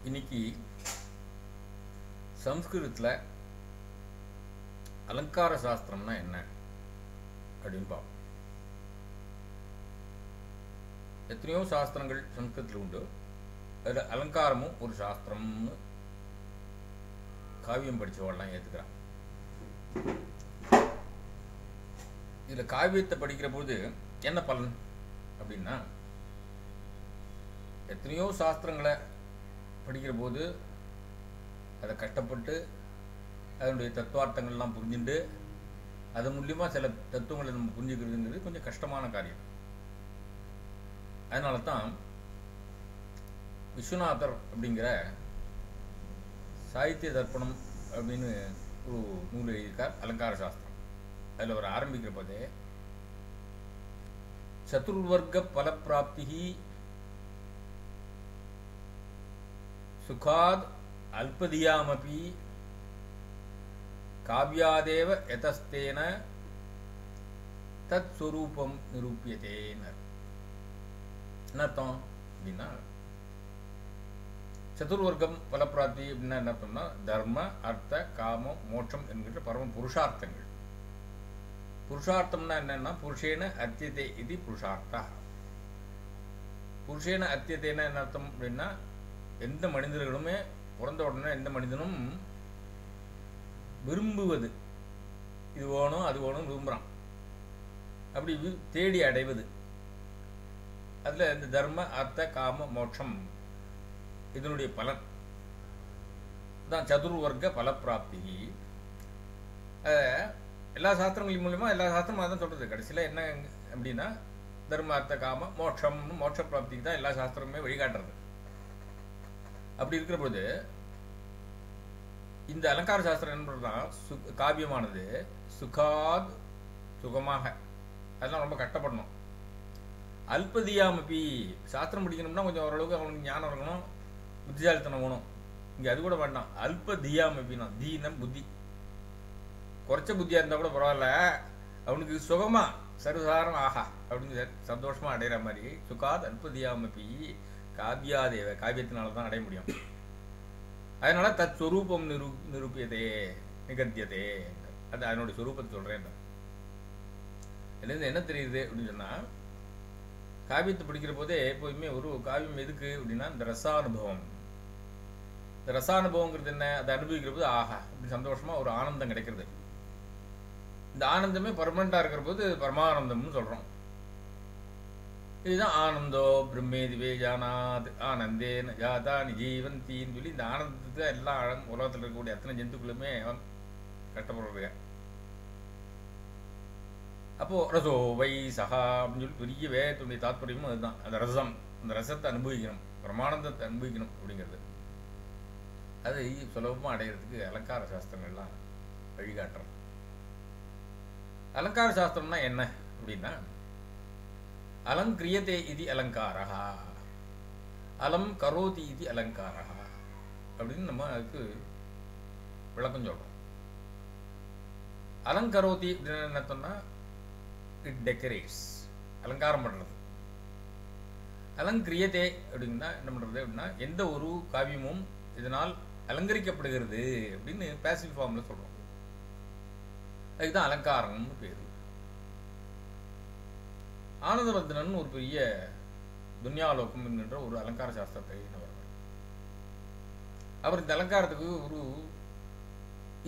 இன்னைக்கு சம்ஸ்கிருதத்தில் அலங்கார சாஸ்திரம்னா என்ன அப்படின்னு பார்ப்போம். எத்தனையோ சாஸ்திரங்கள் சம்ஸ்கிருதத்தில் உண்டு. அதில் அலங்காரமும் ஒரு சாஸ்திரம்னு காவியம் படித்தவெல்லாம் ஏற்றுக்கிறான். இதில் காவியத்தை படிக்கிற போது என்ன பலன் அப்படின்னா, எத்தனையோ சாஸ்திரங்களை படிக்கிற போது அதை கஷ்டப்பட்டு அதனுடைய தத்துவார்த்தங்கள்லாம் புரிஞ்சுட்டு அது மூலியமாக சில தத்துவங்களை நம்ம புரிஞ்சுக்கிறதுங்கிறது கொஞ்சம் கஷ்டமான காரியம். அதனால தான் விஸ்வநாதர் அப்படிங்கிற சாகித்ய தர்ப்பணம் அப்படின்னு ஒரு நூல் எழுதியிருக்கார், அலங்கார சாஸ்திரம். அதில் அவர் ஆரம்பிக்கிற போதே சதுர்வர்க்க பலப்பிராப்தி சுகாத் அல்பதியாமபி காவ்யாதேவ யதஸ்தேன தத் ஸ்வரூபம் நிரூபியதேனர். என்ன அர்த்தம் அப்படின்னா, சதுர்வர்க்கம் பலப்பிராப்தி அப்படின்னா என்ன அர்த்தம்னா, தர்ம அர்த்த காமம் மோட்சம் என்கிற பரம புருஷார்த்தங்கள். புருஷார்த்தம்னா என்னன்னா, புருஷேன அத்தியதே இது புருஷார்த்தா. புருஷேன அத்தியதேன்னா என்ன அர்த்தம் அப்படின்னா, எந்த மனிதர்களுமே பிறந்த உடனே எந்த மனிதனும் விரும்புவது, இது வேணும் அது வேணும் விரும்புகிறான், அப்படி தேடி அடைவது. அதில் இந்த தர்ம அர்த்த காம மோட்சம் இதனுடைய பலன் தான் சதுர்வர்க்க பலப்பிராப்தி. எல்லா சாஸ்திரங்களின் மூலியமா எல்லா சாஸ்திரமும் அதான் சொல்றது. கடைசியில் என்ன அப்படின்னா, தர்ம அர்த்த காம மோட்சம், மோட்ச பிராப்திக்கு தான் எல்லா சாஸ்திரமுமே வழிகாட்டுறது. அப்படி இருக்கிற பொழுது இந்த அலங்கார சாஸ்திரம் என்ன பண்றதுனா, காவியமானது சுகாத் சுகமாக, அதெல்லாம் ரொம்ப கஷ்டப்படணும். அல்பதியாமபி, சாஸ்திரம் படிக்கணும்னா கொஞ்சம் ஓரளவுக்கு அவனுக்கு ஞானம் இருக்கணும், புத்திசாலித்தனம் வேணும். இங்கே அது கூட வேண்டாம். அல்பதியாமபினா, தீனம் புத்தி, குறைச்ச புத்தியாக இருந்தால் கூட பரவாயில்ல, அவனுக்கு சுகமா சர்வசாரம் ஆஹா அப்படின்னு சந்தோஷமா அடைகிற மாதிரி சுகாத் அல்பதியாமபி காவியாதேவ, காவியத்தினால தான் அடைய முடியும். அதனால தத் ஸ்வரூபம் நிரூபியதே நிகத்தியதே, அது அதனுடைய ஸ்வரூபத்தை சொல்றேன். இதுலேருந்து என்ன தெரியுது அப்படின்னு சொன்னா, காவியத்தை படிக்கிற போதே எப்போதுமே ஒரு காவியம் எதுக்கு அப்படின்னா, இந்த ரசானுபவம். இந்த ரசானுபவங்கிறது என்ன, அதை அனுபவிக்கிற போது ஆஹா அப்படி சந்தோஷமா ஒரு ஆனந்தம் கிடைக்கிறது. இந்த ஆனந்தமே பர்மனண்டா இருக்கிற போது பரமானந்தம்னு சொல்றோம். இதுதான் ஆனந்தோ பிரம்மேதி வேஜானாத் ஆனந்தேன ஜாதானி ஜீவந்தின்னு சொல்லி, இந்த ஆனந்தத்தை எல்லா உலகத்தில் இருக்கக்கூடிய அத்தனை ஜந்துக்களுமே கஷ்டப்படுறது. அப்போ ரசோ வை சஹா அப்படின்னு சொல்லி பெரிய வேதத்துடைய தாத்பரியமும் அதுதான். அந்த ரசம், அந்த ரசத்தை அனுபவிக்கணும், பிரமானந்தத்தை அனுபவிக்கணும் அப்படிங்கிறது. அது சுலபமாக அடைகிறதுக்கு அலங்கார சாஸ்திரங்கள்லாம் வழிகாட்டுறோம். அலங்கார சாஸ்திரம்னா என்ன அப்படின்னா, அலங்கிரியதே இது அலங்காரா, அலம் கரோதி இது அலங்காரா அப்படின்னு நம்ம அதுக்கு விளக்கம் சொல்றோம். அலங்கரோதி அப்படின்னு என்ன சொன்னா, இட் டெக்கரேட்ஸ், அலங்காரம் பண்றது. அலங்கிரியதே அப்படின்னா என்ன பண்றது அப்படின்னா, எந்த ஒரு காவியமும் இதனால் அலங்கரிக்கப்படுகிறது அப்படின்னு பேசிவ் ஃபார்ம்ல சொல்றோம். அதுதான் அலங்காரம்னு பேரு. ஆனந்தவர்தனன் ஒரு பெரிய துன்யாலோகம் என்கின்ற ஒரு அலங்கார சாஸ்திரத்தை எழுதினவர். அவர் இந்த அலங்காரத்துக்கு ஒரு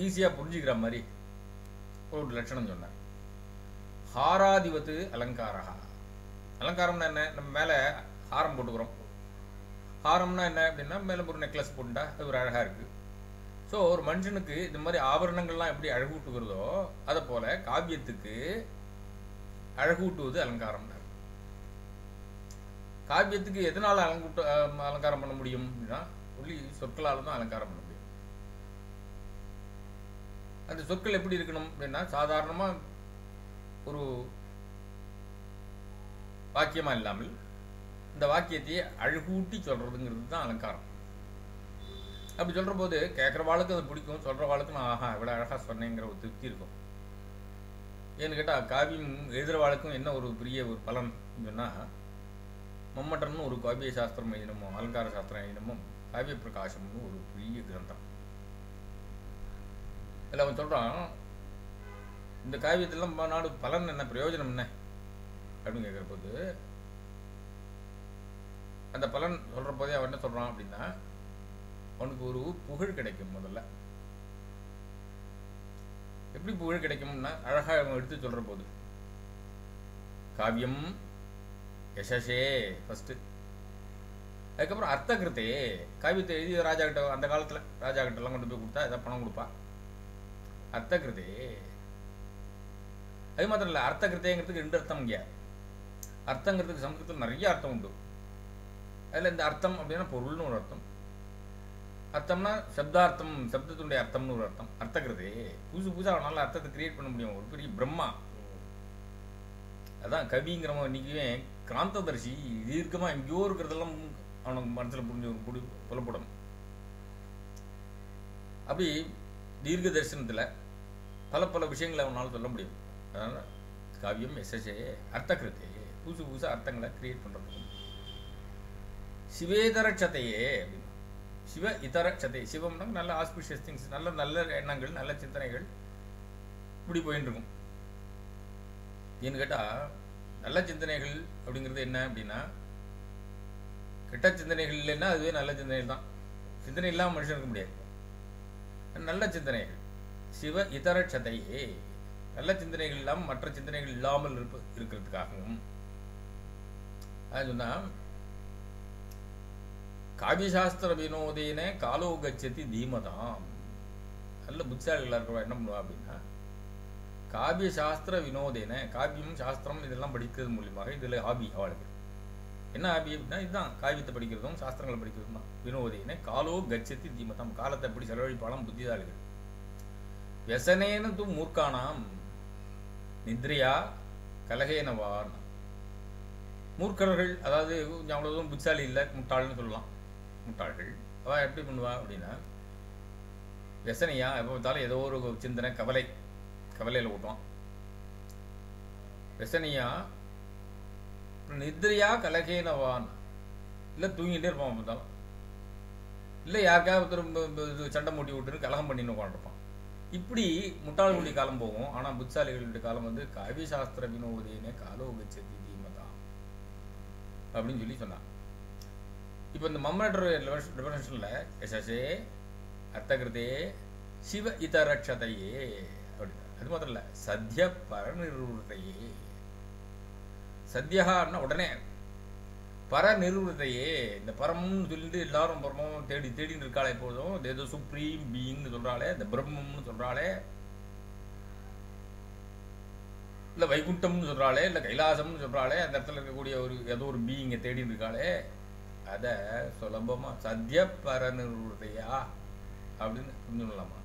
ஈஸியா புரிஞ்சுக்கிற மாதிரி ஒரு லட்சணம் சொன்னார். ஹாராதிவத்து அலங்காரா. அலங்காரம்னா என்ன, நம்ம மேல ஹாரம் போட்டுக்கிறோம். ஹாரம்னா என்ன அப்படின்னா, மேல ஒரு நெக்லஸ் போட்டுட்டா அது ஒரு அழகா இருக்கு. ஸோ ஒரு மனுஷனுக்கு இந்த மாதிரி ஆபரணங்கள்லாம் எப்படி அழகூட்டுகிறதோ அதை போல காவியத்துக்கு அழகூட்டுவது அலங்காரம். காவியத்துக்கு எதனால அலங்காரம் பண்ண முடியும் அப்படின்னா, ஒளி சொற்களால் தான் அலங்காரம் பண்ண முடியும். அந்த சொற்கள் எப்படி இருக்கணும் அப்படின்னா, சாதாரணமா ஒரு வாக்கியமா இல்லாமல் இந்த வாக்கியத்தையே அழகூட்டி சொல்றதுங்கிறது தான் அலங்காரம். அப்படி சொல்ற போது கேட்குற வாழ்க்கை அது பிடிக்கும், சொல்ற வாழ்க்கை நான் ஆஹா இவ்வளோ அழகா சொன்னேங்கிற ஒரு திருப்தி இருக்கும். ஏன்னு கேட்டால், காவியம் எழுதுகிற வாழ்க்கும் என்ன ஒரு பெரிய ஒரு பலன் சொன்னால், மம்மட்டன்னு ஒரு காவிய சாஸ்திரம் எழுதினமோ அலங்கார சாஸ்திரம் எழுதினமோ காவிய பிரகாசம்னு ஒரு பெரிய கிரந்தம். அதில் அவன் சொல்கிறான், இந்த காவியத்திலாம் நாடு பலன் என்ன, பிரயோஜனம் என்ன அப்படின்னு கேட்குற போது, அந்த பலன் சொல்கிற போதே அவன் என்ன சொல்கிறான் அப்படின்னா, அவனுக்கு ஒரு புகழ் கிடைக்கும். முதல்ல எப்படி புகழ் கிடைக்கும்னா, அழகாக அவன் எடுத்து சொல்கிற போது, காவியம் யசே ஃபஸ்ட்டு, அதுக்கப்புறம் அர்த்தகிருத்தே, காவியத்தை எழுதி ராஜா கிட்ட, அந்த காலத்தில் ராஜா கிட்டலாம் கொண்டு போய் கொடுத்தா ஏதாவது பணம் கொடுப்பா. அர்த்தகிருத்தே, அது மாத்திரம் இல்லை, அர்த்தகிருத்தேங்கிறதுக்கு 2 அர்த்தம். இங்கே அர்த்தங்கிறதுக்கு சமஸ்கிருதத்தில் நிறைய அர்த்தம் உண்டு. அதில் இந்த அர்த்தம் அப்படின்னா பொருள்னு ஒரு அர்த்தம், அர்த்தம்னா சப்தார்த்தம், சப்தத்தினுடைய அர்த்தம்னு ஒரு அர்த்தம். அர்த்தகிருதே, புதுசாக அவனால் அர்த்தத்தை கிரியேட் பண்ண முடியும். ஒரு பெரிய பிரம்மா. அதான் கவிங்கிறவன் இன்றைக்குமே கிராந்ததர்சி, தீர்க்கமாக எங்கேயோ இருக்கிறதெல்லாம் அவனுக்கு மனசில் புலப்படும். அப்படி தீர்க்க தரிசனத்தில் பல பல விஷயங்களை அவனால் சொல்ல முடியும். அதனால் காவியம் யசே அர்த்தகிருத்தே, புதுசாக அர்த்தங்களை கிரியேட் பண்ணுறது. சிவேதரட்சத்தையே அப்படின்னா, சிவ இதரட்சத்தை, சிவம்னா நல்ல ஆஸ்பிஷியஸ் திங்ஸ், நல்ல நல்ல எண்ணங்கள், நல்ல சிந்தனைகள் இப்படி போயின்னு இருக்கும். ஏன்னு கேட்டால், நல்ல சிந்தனைகள் அப்படிங்கிறது என்ன அப்படின்னா, கெட்ட சிந்தனைகள் இல்லைன்னா அதுவே நல்ல சிந்தனைகள் தான். சிந்தனை இல்லாமல் மனுஷன் இருக்க முடியாது. நல்ல சிந்தனைகள், சிவ இதரட்சதையே, நல்ல சிந்தனைகள் இல்லாமல் மற்ற சிந்தனைகள் இல்லாமல் இருக்கிறதுக்காகவும். அது சொன்னால், காவியசாஸ்திர வினோதேன காலோ கச்சதி தீமதாம். நல்ல புத்திசாலிகளாக இருக்கிறவா என்ன பண்ணுவா அப்படின்னா, காவிய சாஸ்திர வினோதேன, காவியம் சாஸ்திரம் இதெல்லாம் படிக்கிறது மூலியமாக, இதில் ஹாபி அவளுக்கு என்ன ஹாபி அப்படின்னா, இதுதான் காவியத்தை படிக்கிறதும் சாஸ்திரங்களை படிக்கிறதும் தான். வினோதேன காலோ கச்சதி தீமதாம், காலத்தை எப்படி செலவழிப்பாலாம் புத்திசாலிகள். வியசனேன து மூர்க்கானாம் நித்ரையா கலகேனவான். மூர்க்கர்கள், அதாவது அவ்வளோதும் புத்திசாலி இல்லை, முட்டாள்னு சொல்லலாம். முட்டாள்கள் அவள் எப்படி பண்ணுவா அப்படின்னா, வியசனையா எப்போ பார்த்தாலும் ஏதோ ஒரு சிந்தனை, கவலையில் ஓட்டுவான். வியசனையா நித்ரையா கலகேனவான், இல்லை தூங்கிட்டே இருப்பான் பார்த்தாலும், இல்லை யாருக்காவது சண்டை மூட்டி விட்டுன்னு கலகம் பண்ணின்னு உட்காந்துருப்பான். இப்படி முட்டாள்களுடைய காலம் போகும். ஆனால் புத்திசாலிகளுடைய காலம் வந்து காவிய சாஸ்திர வினோதேனே காலோ கச்சதி தீமதாம் அப்படின்னு சொல்லி சொன்னான். இப்போ இந்த மம்மனோட டெஃபினேஷனில் யசே அர்த்தகிருதே சிவ இதரட்சதையே அப்படின்னு, அது மாத்திரம் இல்லை, சத்ய பரநிர்வத்தையே. சத்யகான்னா உடனே, பரநிர்வத்தையே, இந்த பரம்னு சொல்லிட்டு எல்லாரும் பரமும் தேடின்னு இருக்காளே, எப்போதும் ஏதோ சுப்ரீம் பீயிங்னு சொல்கிறாளே, இந்த பிரம்மம்னு சொல்கிறாளே, இல்லை வைகுண்டம்னு சொல்கிறாளே, இல்லை கைலாசம்னு சொல்கிறாளே, அந்த இடத்துல இருக்கக்கூடிய ஒரு ஏதோ ஒரு பீயிங்கை தேடின்னு இருக்காளே, அதை சுலபமாக சத்ய பரநிர்வத்தையா அப்படின்னு புரிஞ்சுடலாமா?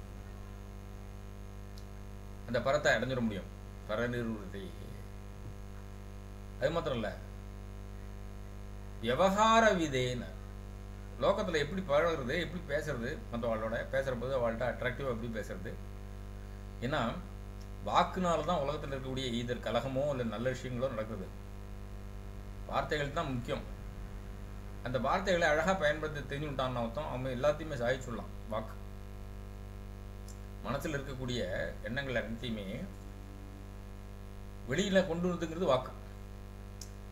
அந்த பரத்தை அடைஞ்சிட முடியும், பரநிர்வத்தையே. அது மாத்திரம் இல்லை, விவகார விதேன, லோகத்தில் எப்படி பழகிறது, எப்படி பேசுறது, மற்றவாளோட பேசுகிற போது அவள்கிட்ட அட்ராக்டிவாக எப்படி பேசுறது. ஏன்னா வாக்குனால தான் உலகத்தில் இருக்கக்கூடிய இதர் கலகமோ இல்லை நல்ல விஷயங்களோ நடக்குது. வார்த்தைகள் தான் முக்கியம். அந்த வார்த்தைகளை அழகாக பயன்படுத்த தெரிஞ்சுட்டான்னு அர்த்தம், அவங்க எல்லாத்தையுமே சாதிச்சுடலாம். வாக்கு மனசில் இருக்கக்கூடிய எண்ணங்கள் அனைத்தையுமே வெளியில் கொண்டு வரதுங்கிறது வாக்கு.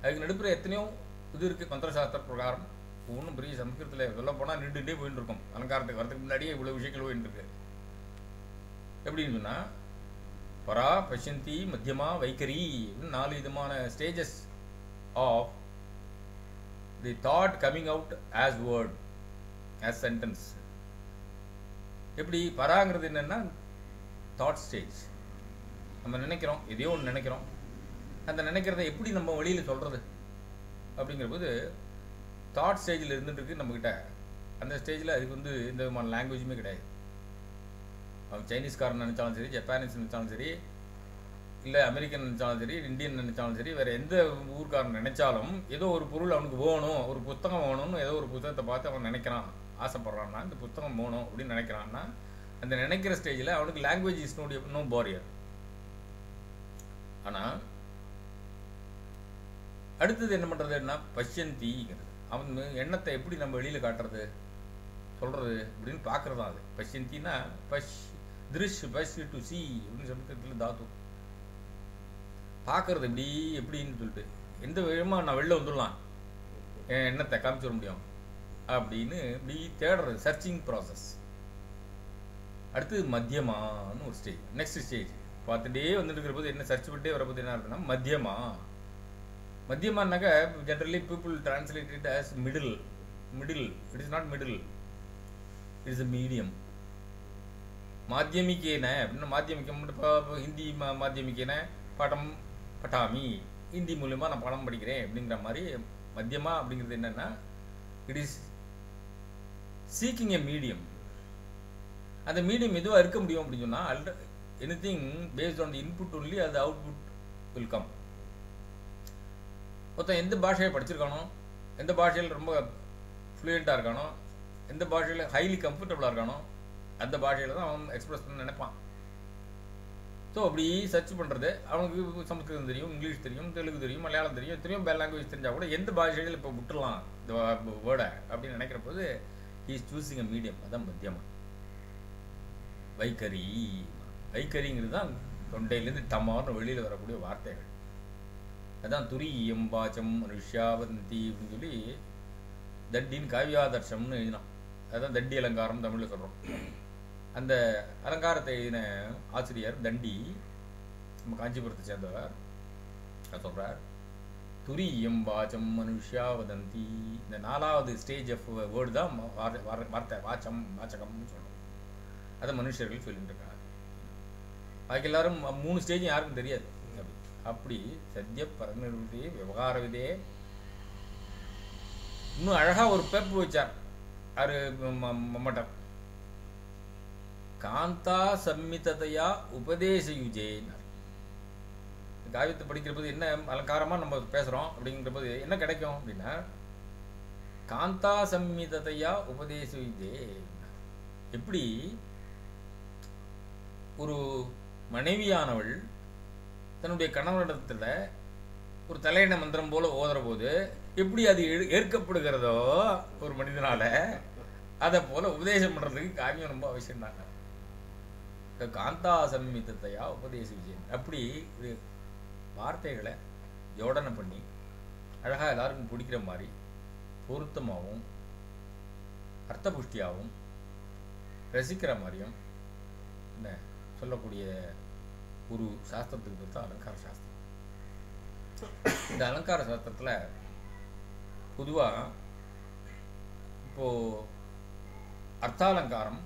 அதுக்கு நடுப்புற எத்தனையோ இது இருக்குது மந்திரசாஸ்திர பிரகாரம். ஒன்றும் பெரிய சமஸ்கிருதத்தில் சொல்ல போனால் நின்றுட்டே போயிட்டு இருக்கோம். அலங்காரத்துக்கு வரதுக்கு முன்னாடியே இவ்வளோ விஷயங்கள் போயிட்டு இருக்கு. எப்படின்னு சொன்னால், பரா, பசந்தி, மத்தியமா, வைக்கரி, 4 விதமான stages of the thought coming out as word, as sentence. எப்படி பராங்கிறது என்னென்னா தாட் ஸ்டேஜ். நம்ம நினைக்கிறோம், எதையோ ஒன்று நினைக்கிறோம், அந்த நினைக்கிறத எப்படி நம்ம வெளியில் சொல்கிறது அப்படிங்கிற போது தாட் ஸ்டேஜில் இருந்துட்டு இருக்கு நம்மக்கிட்ட. அந்த ஸ்டேஜில் அதுக்கு வந்து எந்த விதமான லாங்குவேஜுமே கிடையாது. அவன் சைனீஸ்காரன் நினச்சாலும் சரி, ஜப்பானீஸ் நினச்சாலும் சரி, இல்லை அமெரிக்கன் நினச்சாலும் சரி, இந்தியன் நினச்சாலும் சரி, வேறு எந்த ஊர்க்காரன் நினச்சாலும் ஏதோ ஒரு பொருள் அவனுக்கு வேணும், ஒரு புத்தகம் வேணும்னு ஏதோ ஒரு புத்தகத்தை பார்த்து அவன் நினைக்கிறான், ஆசைப்படுறான்னா, இந்த புத்தகம் வேணும் அப்படின்னு நினைக்கிறான்னா, அந்த நினைக்கிற ஸ்டேஜில் அவனுக்கு லாங்குவேஜ் இஸ் நோ பாரியர். ஆனால் அடுத்தது என்ன பண்ணுறதுன்னா பஷ்யந்திங்கிறது. அவன் எண்ணத்தை எப்படி நம்ம வெளியில் காட்டுறது சொல்கிறது அப்படின்னு பார்க்குறது தான் அது. பஷ்யந்தின்னா திருஷ் பஷ் டு சி அப்படின்னு சமஸ்கிருதத்தில் தாத்து. பார்க்குறது எப்படின்னு சொல்லிட்டு எந்த விதமாக நான் வெளில வந்துடலாம், என் எண்ணத்தை காமிச்சிட முடியும் அப்படின்னு இப்படி தேடுறது, சர்ச்சிங் ப்ராசஸ். அடுத்து மத்தியமான்னு ஒரு ஸ்டேஜ், நெக்ஸ்ட் ஸ்டேஜ் பார்த்துட்டே வந்துட்டு இருக்கிற போது என்ன சர்ச் பண்ணிட்டே வரப்போது என்ன இருக்குன்னா மத்தியமா. மத்தியமானாக்க generally people translate it as middle. It is not middle, it is a medium. மாத்தியமிக்கேன அப்படின்னா மாத்தியமிக்கம் இப்போ ஹிந்தி மாத்தியமிக்கேன பாடம் பட்டாமி, ஹிந்தி மூலியமாக நான் பாடம் படிக்கிறேன் அப்படிங்கிற மாதிரி மத்தியமா அப்படிங்கிறது என்னென்னா it is seeking a medium. அந்த மீடியம் எதுவாக இருக்க முடியும் அப்படின்னு சொன்னால் anything paste on the input only அது அவுட்புட் வில் கம். மொத்தம் எந்த பாஷையை படிச்சிருக்கானோ, எந்த பாஷையில் ரொம்ப ஃப்ளூயண்ட்டாக இருக்கானோ, எந்த பாஷையில் ஹைலி கம்ஃபர்டபுளாக இருக்கானோ அந்த பாஷையில் தான் அவன் எக்ஸ்பிரஸ் பண்ண நினைப்பான். ஸோ அப்படி சர்ச் பண்ணுறது அவனுக்கு சமஸ்கிருதம் தெரியும், இங்கிலீஷ் தெரியும், தெலுங்கு தெரியும், மலையாளம் தெரியும், எத்தனையும் வேறு லாங்குவேஜ் தெரிஞ்சால் கூட எந்த பாஷைகள் இப்போ விட்டுடலாம் இந்த வேர்டை அப்படின்னு நினைக்கிற போது he is choosing a medium. அதான் மத்தியமா. வைக்கரிங்கிறது தான் தொண்டையிலேருந்து டமார்னு வெளியில் வரக்கூடிய வார்த்தைகள். அதான் துரி எம்பாச்சம் மனுஷாவந்தி அப்படின்னு சொல்லி தட்டின்னு காவியாதர்ஷம்னு எழுதினான். அதுதான் தண்டி அலங்காரம் தமிழில் சொல்கிறோம். அந்த அலங்காரத்தை எழுதின ஆசிரியர் தண்டி, நம்ம காஞ்சிபுரத்தை சேர்ந்தவர். சொல்கிறார் துரி எம்பாச்சம் மனுஷாவதந்தி. இந்த 4வது ஸ்டேஜ் ஆஃப் வேர்டு தான் வார்த்தை, வாச்சகம்னு சொல்கிறோம். அதை மனுஷர்கள் சொல்லிட்டு இருக்காங்க. பாக்கி எல்லாரும் 3 ஸ்டேஜும் யாருக்கும் தெரியாது. அப்படி சத்திய பரநிர்விதே விவகார விதே. இன்னும் அழகாக ஒரு பெப்பு வச்சார் அது மம்மட்டம். காந்தா சம்மிததையா உபதேசயுஜேன்னார். காவியத்தை படிக்கிற போது என்ன அலங்காரமாக நம்ம பேசுகிறோம் அப்படிங்கிற போது என்ன கிடைக்கும் அப்படின்னா காந்தா சம்மிததையா உபதேசயுஜே. எப்படி ஒரு மனைவியானவள் தன்னுடைய கணவனிடத்தில் ஒரு தலையணை மந்திரம் போல ஓதுற போது எப்படி அது ஏற்கப்படுகிறதோ ஒரு மனிதனால, அதை போல உபதேசம் பண்ணுறதுக்கு காவியம் ரொம்ப அவசியம்தாங்க. காந்தா சம்மிதத்தையா உபதேச விஜயன். அப்படி வார்த்தைகளை ஜோடனை பண்ணி அழகாக எல்லாருக்கும் பிடிக்கிற மாதிரி பொருத்தமாகவும் அர்த்தபுஷ்டியாகவும் ரசிக்கிற மாதிரியும் என்ன சொல்லக்கூடிய ஒரு சாஸ்திரத்துக்கு பார்த்தா அலங்கார சாஸ்திரம். இந்த அலங்கார சாஸ்திரத்தில் பொதுவாக இப்போது அர்த்தாலங்காரம்,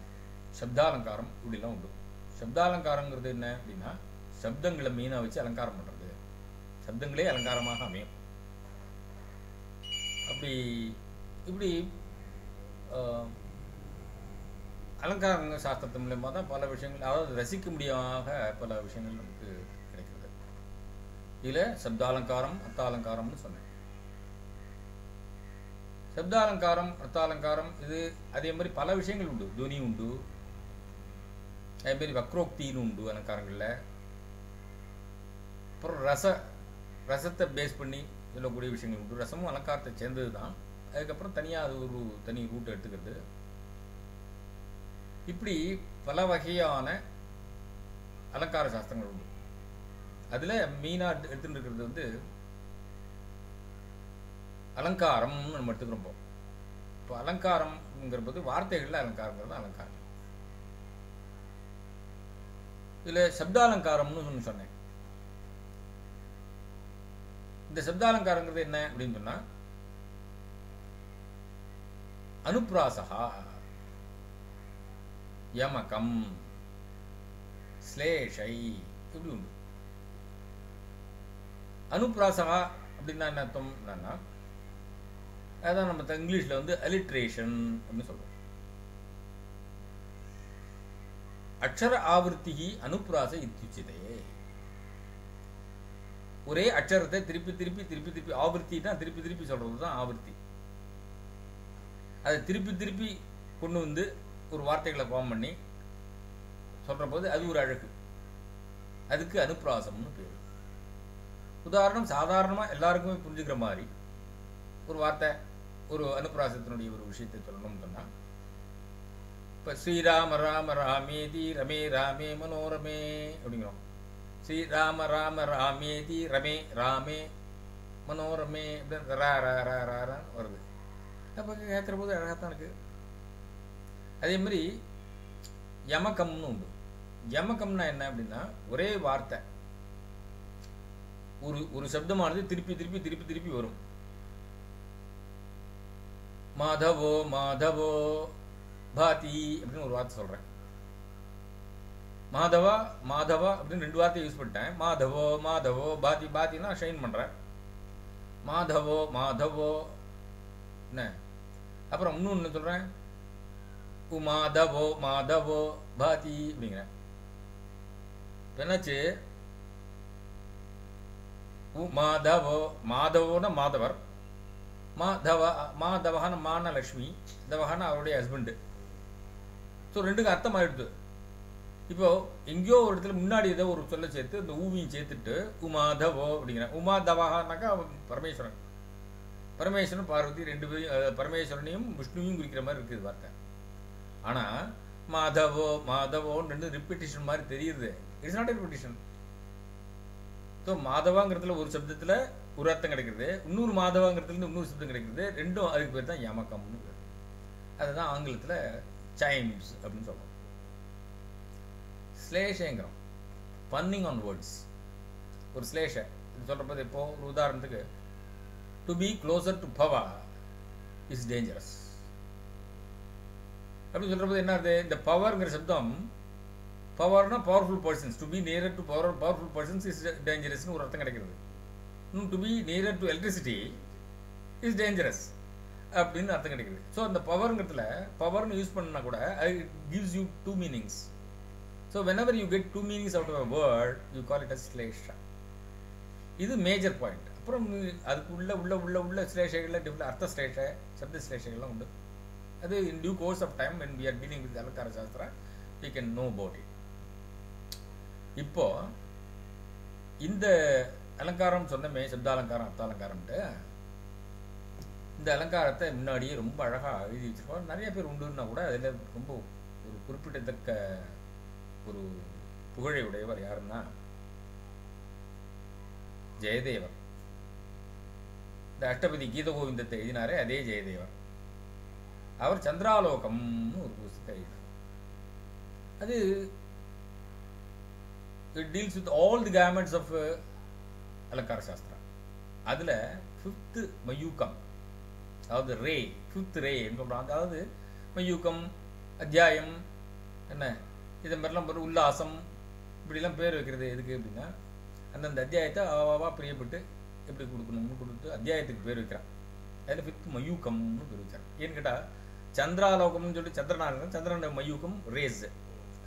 சப்தாலங்காரம் இப்படிலாம் உண்டு. சப்தாலங்காரங்கிறது என்ன அப்படின்னா சப்தங்களை மீனாக வச்சு அலங்காரம் பண்ணுறது, சப்தங்களே அலங்காரமாக அமையும். அப்படி இப்படி அலங்கார சாஸ்திரத்தின் மூலமாக தான் பல விஷயங்கள், அதாவது ரசிக்க முடியாத பல விஷயங்கள் நமக்கு கிடைக்கிறது. இதில் சப்தாலங்காரம் அர்த்தாலங்காரம்னு சொன்னேன். சப்தாலங்காரம் அர்த்தாலங்காரம் இது அதே மாதிரி பல விஷயங்கள் உண்டு. துனி உண்டு, அதேமாரி வக்ரோக்தின்னு உண்டு அலங்காரங்களில். அப்புறம் ரசத்தை பேஸ் பண்ணி சொல்லக்கூடிய விஷயங்கள் உண்டு. ரசமும் அலங்காரத்தை சேர்ந்தது தான். அதுக்கப்புறம் தனியாக அது ஒரு தனி ரூட்டை எடுத்துக்கிறது. இப்படி பல வகையான அலங்கார சாஸ்திரங்கள் உண்டு. அதில் மெயினாக எடுத்துட்டு இருக்கிறது வந்து அலங்காரம்னு நம்ம எடுத்துக்கிறோம். இப்போ அலங்காரம்ங்கிற போது வார்த்தைகளில் அலங்காரங்கிறது அலங்காரம். இதில் சப்தாலங்காரம்னு சொன்னேன். இந்த சப்தாலங்காரங்கிறது என்ன அப்படின்னு சொன்னால் அனுப்ராசகா, யமகம், ஸ்லேஷை இப்படி உண்டு. அனுப்ராசகா அப்படின்னா என்ன அர்த்தம் என்னன்னா அதான் நம்ம இங்கிலீஷில் வந்து அலிட்ரேஷன் அப்படின்னு சொல்கிறோம். அக்ஷர ஆவர்த்தி அனுப்ராச இத்தியுச்சிதே. ஒரே அக்ஷரத்தை திருப்பி திருப்பி திருப்பி திருப்பி, ஆவர்த்தினா திருப்பி திருப்பி சொல்கிறது தான் ஆவர்த்தி. அதை திருப்பி திருப்பி கொண்டு வந்து ஒரு வார்த்தைகளை ஃபார்ம் பண்ணி சொல்கிற போது அது ஒரு அழகு. அதுக்கு அனுப்ராசம்னு பேர். உதாரணம், சாதாரணமாக எல்லாருக்குமே புரிஞ்சுக்கிற மாதிரி ஒரு வார்த்தை, ஒரு அனுப்ராசத்தினுடைய ஒரு விஷயத்தை சொல்லணும்னு சொன்னால் இப்போ ஸ்ரீராம ராம ராமேதி ரமே ராமே மனோரமே அப்படிங்கிறோம். ஸ்ரீராம ராம ராமேதி ரமே ராமே மனோரமே அப்படின்னு ரான்னு வருது. அப்போ கேட்குற போது அழகாக தான் இருக்குது. அதே மாதிரி யமகம்னு உண்டு. யமகம்னா என்ன அப்படின்னா, ஒரே வார்த்தை ஒரு சப்தமானது திருப்பி திருப்பி திருப்பி திருப்பி வரும். மாதவோ மாதவோ பாதி அப்படின்னு ஒரு வார்த்தை சொல்கிறேன். மாதவா மாதவா அப்படின்னு 2 வார்த்தையை யூஸ் பண்ணிட்டேன். மாதவோ மாதவோ பாதி பாத்தினா ஷைன் பண்ணுறேன். மாதவோ மாதவோ என்ன, அப்புறம் இன்னொன்று சொல்கிறேன், மாதவோ மாதவோ பாதி அப்படிங்கிறேன். என்னாச்சு, மாதவோ மாதவோன்னா மாதவர், மாதவஹான மான லக்ஷ்மி, தவஹான அவருடைய ஹஸ்பண்டு. ஸோ 2க்கும் அர்த்தம் ஆயிடுது. இப்போ எங்கேயோ ஒரு இடத்துல முன்னாடி ஏதோ ஒரு சொல்ல சேர்த்து இந்த ஊவியும் சேர்த்துட்டு உமாதவோ அப்படிங்கிறேன். உமாதவஹானாக்கா பரமேஸ்வரன், பரமேஸ்வரன் பார்வதி 2 பேரும், பரமேஸ்வரனையும் விஷ்ணுவையும் குறிக்கிற மாதிரி இருக்குது வார்த்தை. ஆனால் மாதவோ மாதவோன்னு 2 ரிப்பீட்டிஷன் மாதிரி தெரியுது. It's not repetition. ஸோ மாதவாங்கிறதுல ஒரு சப்தத்தில் ஒரு அர்த்தம் கிடைக்கிறது, இன்னொரு மாதவாங்கிறதுல இன்னொரு சப்தம் கிடைக்கிறது. 2ம் அதுக்கு பேர் தான் யமகம்னு பேர். அதுதான் ஆங்கிலத்தில் சைம்ஸ் அப்படின்னு சொல்கிறோம். ஸ்லேஷங்கிறோம், பன்னிங் ஆன் வேர்ட்ஸ். ஒரு ஸ்லேஷை சொல்கிறப்ப இப்போ ஒரு உதாரணத்துக்கு, to be closer to power is dangerous அப்படின்னு சொல்கிறப்ப என்ன ஆகுது, இந்த பவர்ங்கிற சப்தம், பவர்னா powerful persons, to be nearer to powerful persons is டேஞ்சரஸ்னு ஒரு அர்த்தம் கிடைக்கிறது. To be nearer to electricity is dangerous அப்படின்னு அர்த்தம் கிடைக்குது. ஸோ அந்த பவர்ங்கிறதுல பவர்னு யூஸ் பண்ணா கூட it gives you 2 meanings. So whenever you get 2 meanings out of a word, you call it as ஸ்லேஷா. இது மேஜர் பாயிண்ட். அப்புறம் அதுக்கு உள்ள உள்ள உள்ள உள்ள ஸ்லேஷைகளில் டிஃப்ரெண்ட் அர்த்த ஸ்லேஷை, சப்த ஸ்லேஷைகள்லாம் உண்டு. அது in due course of time when we are dealing with அலங்கார Sastra we can know about it. இப்போ இந்த அலங்காரம் சொன்னமே, சப்தாலங்காரம் அர்த்தாலங்காரம்ட்டு, இந்த அலங்காரத்தை முன்னாடியே ரொம்ப அழகாக எழுதி வச்சிருக்கோம். நிறைய பேர் உண்டுன்னா கூட அதில் ரொம்ப ஒரு குறிப்பிடத்தக்க ஒரு புகழை உடையவர் யாருன்னா ஜெயதேவர். இந்த அஷ்டபதி கீத கோவிந்தத்தை எழுதினாரே அதே ஜெயதேவர். அவர் சந்திராலோகம்னு ஒரு புத்தகத்தை எழுதினார். அது it deals with all the gamuts of அலங்கார சாஸ்திரா. அதில் 5th மயூகம், அதாவது ரே, 5th ரே சொல்கிறான். அதாவது மயூகம், அத்தியாயம், என்ன இதை மாதிரிலாம் ஒரு உல்லாசம், இப்படிலாம் பேர் வைக்கிறது எதுக்கு அப்படின்னா, அந்தந்த அத்தியாயத்தை அவாவா பிரியப்பட்டு எப்படி கொடுக்கணும்னு கொடுத்து அத்தியாயத்துக்கு பேர் வைக்கிறான். அதில் 5th மயூகம்னு பேர் வச்சார். ஏன்னு கேட்டால் சந்திராலோகம்னு சொல்லி சந்திரன் மயூகம் ரேஸ்,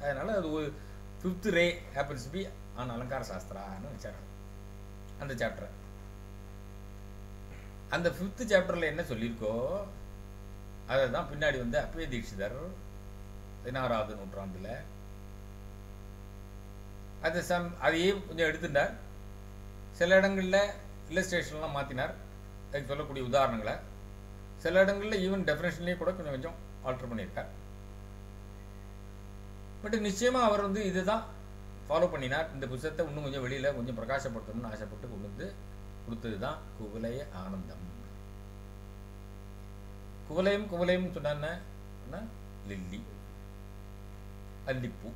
அதனால் அது ஒரு 5th ray happens be on அலங்கார சாஸ்திரான்னு வச்சார் அந்த சாப்டரை. அந்த 5th சாப்டரில் என்ன சொல்லியிருக்கோ அதை தான் பின்னாடி வந்து அப்பவே தீட்சிதர் 16வது நூற்றாண்டில் அதையே கொஞ்சம் எடுத்துட்டார். சில இடங்களில் இல்லஸ்ட்ரேஷன்லாம் மாற்றினார், அதுக்கு சொல்லக்கூடிய உதாரணங்களை. சில இடங்களில் ஈவன் டெஃபினேஷன்லேயே கூட கொஞ்சம் கொஞ்சம் ஆல்டர் பண்ணியிருக்கார். பட் நிச்சயமாக அவர் வந்து இதுதான் ஃபாலோ பண்ணினார். இந்த புத்தகத்தை இன்னும் கொஞ்சம் வெளியில் கொஞ்சம் பிரகாசப்படுத்தணும்னு ஆசைப்பட்டு கொண்டு வந்து கொடுத்தது தான் குவலய ஆனந்தம். குவலயம் சொன்னா லில்லி, அல்லிப்பூ.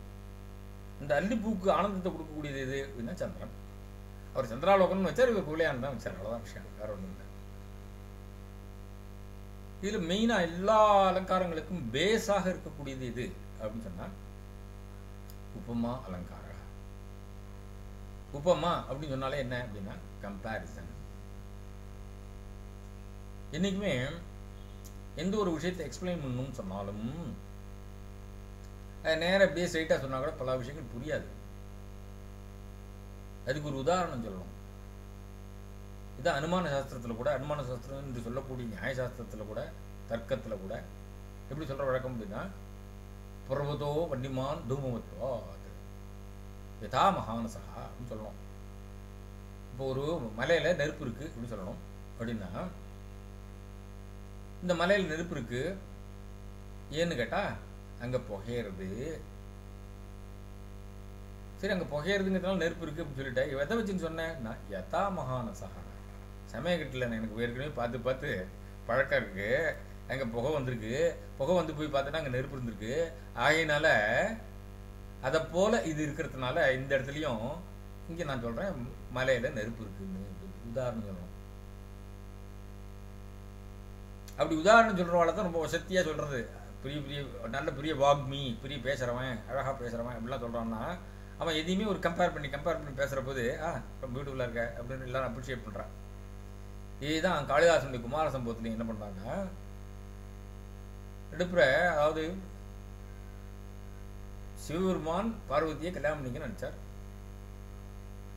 இந்த அல்லிப்பூக்கு ஆனந்தத்தை கொடுக்கக்கூடியது எது அப்படின்னா சந்திரன். அவர் சந்திராலோகம்னு வச்சார், இவர் குவலயானந்தம் வச்சார். அவ்வளோதான் விஷயம், வேற ஒன்றும் இல்லை. இதில் மெயினாக எல்லா அலங்காரங்களுக்கும் பேஸாக இருக்கக்கூடியது எது அப்படின்னு சொன்னால் உபமா அலங்காரம். உபமா அப்படின்னு சொன்னாலே என்ன அப்படின்னா கம்பேரிசன். என்னைக்குமே எந்த ஒரு விஷயத்தை எக்ஸ்பிளைன் பண்ணணும்னு சொன்னாலும் நேராக அப்படியே ஸ்ட்ரைட்டாக சொன்னால் கூட பல விஷயங்கள் புரியாது. அதுக்கு ஒரு உதாரணம் சொல்லணும். இதான் அனுமான சாஸ்திரத்தில் கூட, அனுமான சாஸ்திரம் என்று சொல்லக்கூடிய நியாயசாஸ்திரத்தில் கூட, தர்க்கத்தில் கூட எப்படி சொல்கிற வழக்கம் அப்படின்னா பர்வதோ வன்னிமான் தூமவத்வா யதா மகானசா அப்படின்னு சொல்லணும். இப்போ ஒரு மலையில் நெருப்பு இருக்குது அப்படின்னு சொல்லணும். அப்படின்னா இந்த மலையில் நெருப்பு இருக்குது ஏன்னு கேட்டால் அங்கே புகையிறது. சரி, அங்கே புகையிறதுங்கிறதுனால நெருப்பு இருக்குது அப்படின்னு சொல்லிட்டேன். எதை வச்சுன்னு சொன்னேன் நான், யதா மகானசகா சமயக்கட்டில் எனக்கு ஏற்கனவே பார்த்து பார்த்து பழக்கம் இருக்குது. அங்கே புகை வந்திருக்கு, புகை வந்து போய் பார்த்தோன்னா அங்கே நெருப்பு இருந்திருக்கு. ஆகையினால அதை போல் இது இருக்கிறதுனால இந்த இடத்துலையும் இங்கே நான் சொல்கிறேன் மலையில் நெருப்பு இருக்குன்னு உதாரணம் சொல்லணும். அப்படி உதாரணம் சொல்கிறவாள் தான் ரொம்ப வசதியாக சொல்கிறது. பெரிய பெரிய நல்ல பெரிய வாக்மி, பெரிய பேசுகிறவன், அழகாக பேசுகிறவன் அப்படிலாம் சொல்கிறான்னா அவன் எதையுமே ஒரு கம்பேர் பண்ணி பேசுகிற போது ரொம்ப பியூட்டிஃபுல்லாக இருக்க அப்படின்னு எல்லாரும் அப்ரிஷியேட் பண்ணுறான். இதுதான் காளிதாசனுடைய குமார சம்பவத்துலையும் என்ன பண்ணுறாங்க, எடுப்புற அதாவது சிவபெருமான் பார்வதியை கல்யாணம் பண்ணிக்க நினச்சார்.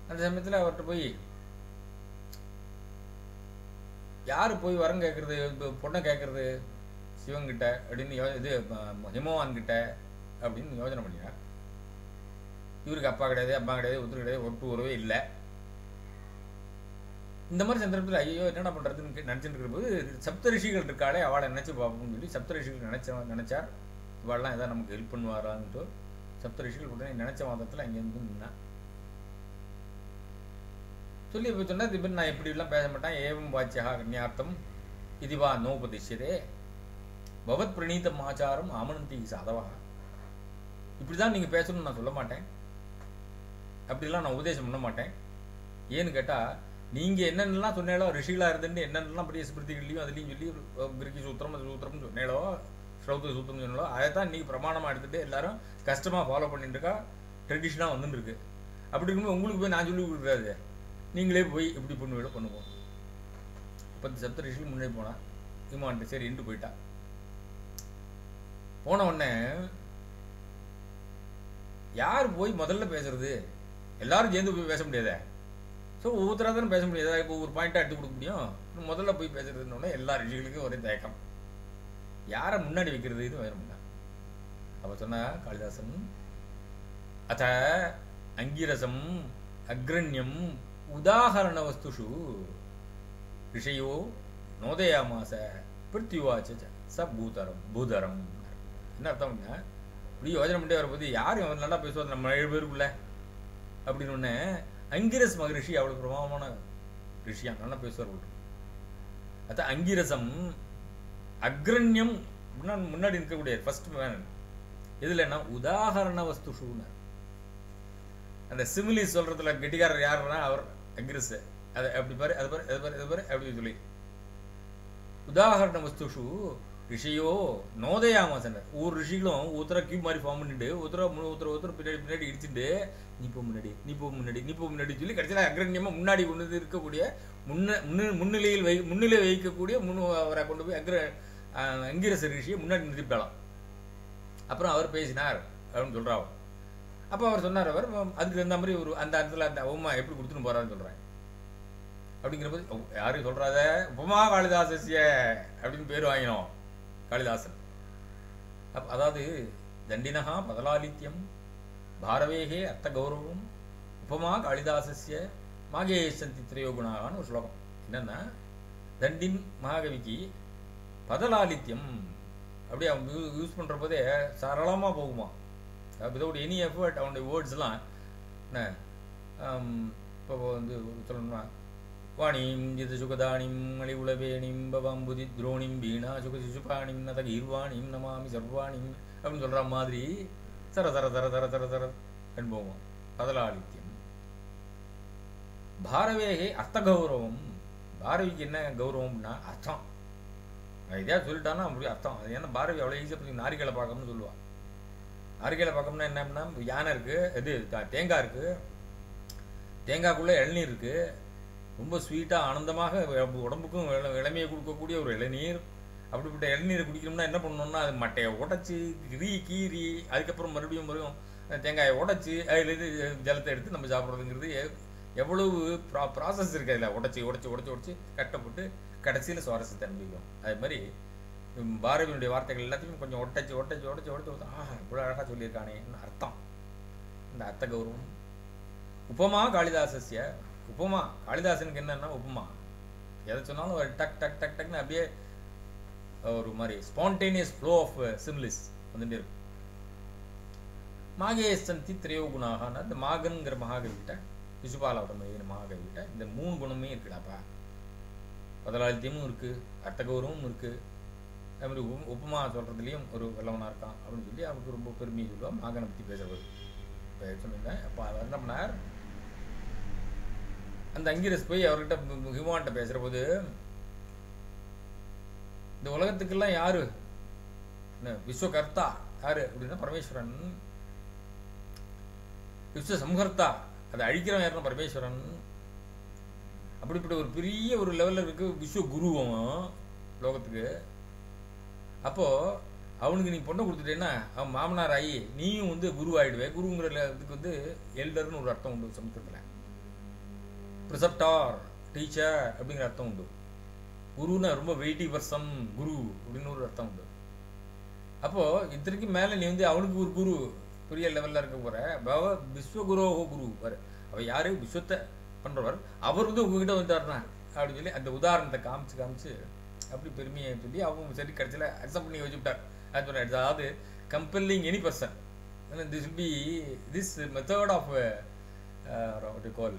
அந்த சமயத்தில் அவர்கிட்ட போய் யார் போய் வரம் கேட்கறது, பொண்ணை கேட்கறது சிவன்கிட்ட அப்படின்னு இது ஹிமவான் கிட்ட அப்படின்னு யோசனை பண்ணினார். இவருக்கு அப்பா கிடையாது, அம்மா கிடையாது, ஒருத்தர் கிடையாது, ஒட்டு உறவே இல்லை. இந்த மாதிரி சந்தர்ப்பத்தில் ஐயோ என்னடா பண்ணுறதுன்னு நினச்சிட்டு இருக்கிற போது சப்த ரிஷிகள் இருக்காளே அவளை நினச்சி பார்ப்போம்னு சொல்லி சப்த ரிஷிகள் நினச்சார் இவாளெலாம் எதாவது நமக்கு ஹெல்ப் பண்ணுவாரான்ட்டு சப்த ரிஷிகள் உடனே நினச்ச மாதத்தில் அங்கேருந்து நின்னா சொல்லி இப்போ சொன்னால் இது நான் எப்படிலாம் பேச மாட்டேன். ஏவம் வாச்சியா கன்யார்த்தம் இதுவா நோபதிஷ்யதே பவத் பிரணீதம் ஆச்சாரம் ஆமனந்தி சாதவா. இப்படி தான் நீங்கள் பேசணும்னு நான் சொல்ல மாட்டேன், அப்படிலாம் நான் உபதேசம் பண்ண மாட்டேன். ஏன்னு கேட்டால் நீங்கள் என்னென்னலாம் சொன்னேளோ ரிஷிகளாக இருந்துட்டு என்னென்னலாம் பெரிய ஸ்மிருதிகள்லையும் அதுலேயும் சொல்லி கிருக்கி சூத்திரம் அது சூத்திரம்னு சொன்னேளோ ஸ்ரௌத சூத்திரம்னு சொன்னாலோ அதை தான் இன்றைக்கி பிரமாணமாக எடுத்துகிட்டு எல்லாரும் கஷ்டமாக ஃபாலோ பண்ணிட்டு இருக்கா, ட்ரெடிஷனாக வந்துருக்கு. அப்படி இருக்கும்போது உங்களுக்கு போய் நான் சொல்லி கொடுக்குறாது, நீங்களே போய் எப்படி பண்ணுவீங்களோ பண்ணுவோம். 10 சப்த ரிஷிகள் முன்னே போனா இமான்ட்டு சரி இன்ட்டு போயிட்டா. போன உடனே யார் போய் முதல்ல பேசுறது, எல்லாரும் சேர்ந்து போய் பேச முடியாதே. ஸோ ஒவ்வொருத்தராக தானே பேச முடியாது, இப்போ ஒரு பாயிண்டாக எடுத்து கொடுக்க முடியும். முதல்ல போய் பேசுறதுன்னு எல்லா ரிஷிகளுக்கும் ஒரே தயக்கம், யாரை முன்னாடி வைக்கிறது இது வேணும்னா. அவ சொன்னா காளிதாசன் அத அங்கிரசம் அக்ரண்யம் உதாகரண வஸ்துஷு ரிஷயோ நோதயாமாச பிருத்திவாச்ச ச பூதரம் பூதரம். என்ன அர்த்தம்னா இப்படி யோஜனை பண்ணிட்டே வரப்போது யாரும் நல்லா பேசுவார் நம்ம 7 பேருக்குள்ள அப்படின்னு ஒன்று. அங்கிரஸ் மகரிஷி அவ்வளோ பிரமாதமான ரிஷியா, நல்லா பேசுவார். அதான் அங்கிரசம் அக்ரண்யம் அப்படின்னா முன்னாடி இருக்கக்கூடிய ஃபர்ஸ்ட் மேன். இதுலன்னா உதாகரண வஸ்துஷுன்னு அந்த சிமிலி சொல்றதுல கெட்டிக்காரர் யாருன்னா அவர் அங்கிரஸ். அதை அப்படி பாரு, அது பாரு, அது பாரு, அது பாரு அப்படின்னு சொல்லி உதாகரண வஸ்துஷு ரிஷியோ நோதயாமாசன். ஒவ்வொரு ரிஷிகளும் ஒருத்தர கியூப் மாதிரி ஃபார்ம் பண்ணிட்டு ஒருத்தர் பின்னாடி இடிச்சுட்டு நீ போ முன்னாடி சொல்லி கடைசியில் அக்ரண்யமா முன்னாடி கொண்டு இருக்கக்கூடிய முன்னிலை வைக்கக்கூடிய அவரை கொண்டு போய் அங்கிரச ரிஷியை முன்னாடி நிறுத்திப்பாளாம். அப்புறம் அவர் பேசினார் அப்படின்னு சொல்றாரு. அப்போ அவர் சொன்னார், அவர் அதுக்கு தகுந்த மாதிரி ஒரு அந்த இடத்துல அந்த உமா எப்படி கொடுத்துன்னு போறாருன்னு சொல்றேன். அப்படிங்கிறபோது யாரும் சொல்றாத உபமா காளிதாசிய அப்படின்னு பேர் வாங்கினோம் காளிதாசன். அதாவது தண்டினஹா பதலாலித்யம் பாரவேகே அர்த்த கௌரவம் உபமா காளிதாசிய மாகேசந்தி திரையோகுணான்னு ஒரு ஸ்லோகம். என்னன்னா தண்டின் மகாகவிக்கு பதலாலித்யம் அப்படி அவங்க யூஸ் பண்ணுற போதே சரளமாக போகுமா, விதவுட் எனி எஃபர்ட். அவனுடைய வேர்ட்ஸ்லாம் என்ன இப்போ வந்து சொல்லணும்னா வாணிம் ஜித சுகதானிம் மணி உளவேணிம் பவாம்புதி துரோணிம் வீணா சுக சிசுபாணிம் நத கீர்வாணிம் நமாமி சர்வாணிம் அப்படின்னு சொல்கிற மாதிரி சர சர சர சர சர சர அப்படின்னு போவோம். பதலாலித்யம் பாரவேகே அர்த்த கௌரவம். பாரவிக்கு என்ன கௌரவம்னா அர்த்தம். இதையா சொல்லிட்டான்னா அப்படி அர்த்தம். அது ஏன்னா பாரவி அவ்வளோ ஈஸியாக பற்றி நாரிகளை பார்க்கணும்னு சொல்லுவாள். நாரிகளை பார்க்கணும்னா என்னன்னா யானை இருக்குது, இது தேங்காய் இருக்குது, தேங்காய்க்குள்ளே இளநீர் இருக்குது, ரொம்ப ஸ்வீட்டாக ஆனந்தமாக உடம்புக்கும் இளமையை கொடுக்கக்கூடிய ஒரு இளநீர். அப்படிப்பட்ட இளநீரை குடிக்கணும்னா என்ன பண்ணணும்னா அது மட்டையை உடச்சி கீறி அதுக்கப்புறம் மறுபடியும் தேங்காயை உடச்சி அதில் ஜலத்தை எடுத்து நம்ம சாப்பிட்றதுங்கிறது எவ்வளவு ப்ராசஸ் இருக்குது. அதில் உடச்சி கட்டப்பட்டு கடைசியில் சுவாரஸ்யத்தை அனுபவிக்கும். அது மாதிரி பாரதியினுடைய வார்த்தைகள் எல்லாத்தையும் கொஞ்சம் ஒட்டச்சு இவ்வளோ அழகாக சொல்லியிருக்கானேன்னு அர்த்தம். இந்த அர்த்த கௌரவம் உபமா காளிதாசிய. உபமா காளிதாசனுக்கு என்னன்னா உபமா எதை சொன்னாலும் ஒரு டக் டக்னு அப்படியே ஒரு மாதிரி ஸ்பான்டேனியஸ் ஃப்ளோ ஆஃப் சிமிலிஸ் வந்துட்டு இருக்கும். மாகேஸ்தந்தி திரையோ குணாகனா இந்த மாகன்கிற மகாகவிகிட்ட விசுபாலாவட்டம் மகாகவிகிட்ட இந்த 3 குணமே இருக்குடாப்பா. பதலாளித்தியமும் இருக்கு, அர்த்தகௌரவமும் இருக்கு, அது மாதிரி உப்புமா சொல்றதுலயும் ஒரு வல்லவனா இருக்கான் அப்படின்னு சொல்லி அவருக்கு ரொம்ப பெருமையை சொல்லுவான். மாகனை பற்றி பேசுறது சொன்னீங்க. அப்போ அவர் என்ன பண்ணார், அந்த அங்கிரஸ் போய் அவர்கிட்ட ஹிமான்ட்ட பேசுற போது, இந்த உலகத்துக்கெல்லாம் யாரு விஸ்வகர்த்தா யாரு அப்படின்னா பரமேஸ்வரன், விஸ்வ சம்ஹர்த்தா அதை அழிக்கிறவன் யாருன்னா பரமேஸ்வரன். அப்படிப்பட்ட ஒரு பெரிய ஒரு லெவலில் இருக்கு விஸ்வ குருவும் லோகத்துக்கு. அப்போ அவனுக்கு நீ பொண்ணை கொடுத்துட்டேன்னா அவன் மாமனார் ஆகி நீயும் வந்து குரு ஆயிடுவேன். குருங்கிற இதுக்கு வந்து எல்டர்னு ஒரு அர்த்தம் உண்டு சமஸ்கிருதத்தில். ப்ரிசப்டார் டீச்சர் அப்படிங்கிற அர்த்தம் உண்டு. குருன்னா ரொம்ப வெயிட்டி பர்சன் குரு அப்படின்னு ஒரு அர்த்தம் உண்டு. அப்போ இத்தனைக்கு மேல நீ வந்து அவனுக்கு ஒரு குரு பெரிய லெவல்ல இருக்க போற விஸ்வகுரோஹோ குரு பாரு. அவ யாரு விஸ்வத்தை பண்றவர், அவர் வந்து உங்ககிட்ட வந்துட்டாருனா அப்படின்னு சொல்லி அந்த உதாரணத்தை காமிச்சு அப்படி பெருமையை சொல்லி அவங்க சரி கடைசியில் அக்செப்ட் பண்ணி வச்சுட்டார். அது சொன்ன அதாவது compelling any person. This will be this method of what you call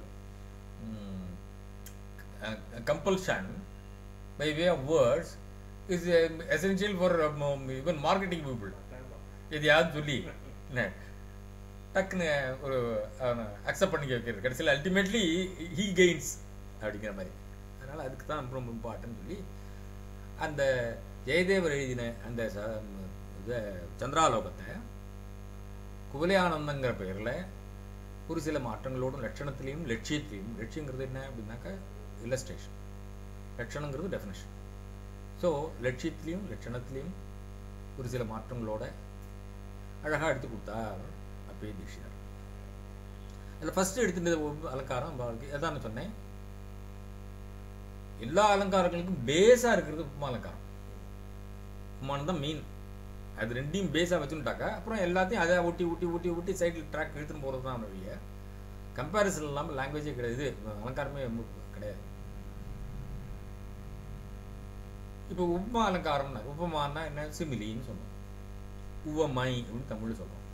compulsion by way of words is essential for even marketing people. இது யாரும் சொல்லி டக்குன்னு ஒரு அக்செப்ட் பண்ணிக்க வைக்கிறது கடைசியில் அல்டிமேட்லி ஹீ கெயின்ஸ் அப்படிங்கிற மாதிரி. அதனால் அதுக்கு தான் ரொம்ப இம்பார்ட்டன் சொல்லி அந்த ஜெயதேவர் எழுதின அந்த சந்திராலோகத்தை குவலயானந்தங்கிற பெயரில் ஒரு சில மாற்றங்களோடும் லட்சணத்திலையும் லட்சியத்திலையும், லட்சியங்கிறது என்ன அப்படின்னாக்கா இல்லஸ்ட்ரேஷன், லட்சணங்கிறது டெஃபினேஷன். ஸோ லட்சியத்திலையும் லட்சணத்திலையும் ஒரு சில மாற்றங்களோட அழகாக எடுத்து கொடுத்தார் அப்பயே தீட்சிதர். அதில் ஃபர்ஸ்ட் எடுத்துட்டு அலங்காரம் அதான் சொன்னேன், எல்லா அலங்காரங்களுக்கும் பேஸாக இருக்கிறது உப்புமா அலங்காரம். உப்புமானு தான் மீன். அது ரெண்டையும் பேஸாக வச்சுட்டாக்கா அப்புறம் எல்லாத்தையும் அதை ஊட்டி ஊட்டி ஊட்டி ஊட்டி சைடில் ட்ராக் எடுத்துன்னு போகிறது தான் நிறைய கம்பேரிசன் இல்லாமல் லாங்குவேஜே கிடையாது, அலங்காரமே கிடையாது. இப்போ உப்புமா அலங்காரம்னா உப்புமானா என்ன, சிமிலின்னு சொன்னோம், உவமை அப்படின்னு தமிழ் சொல்றோம்.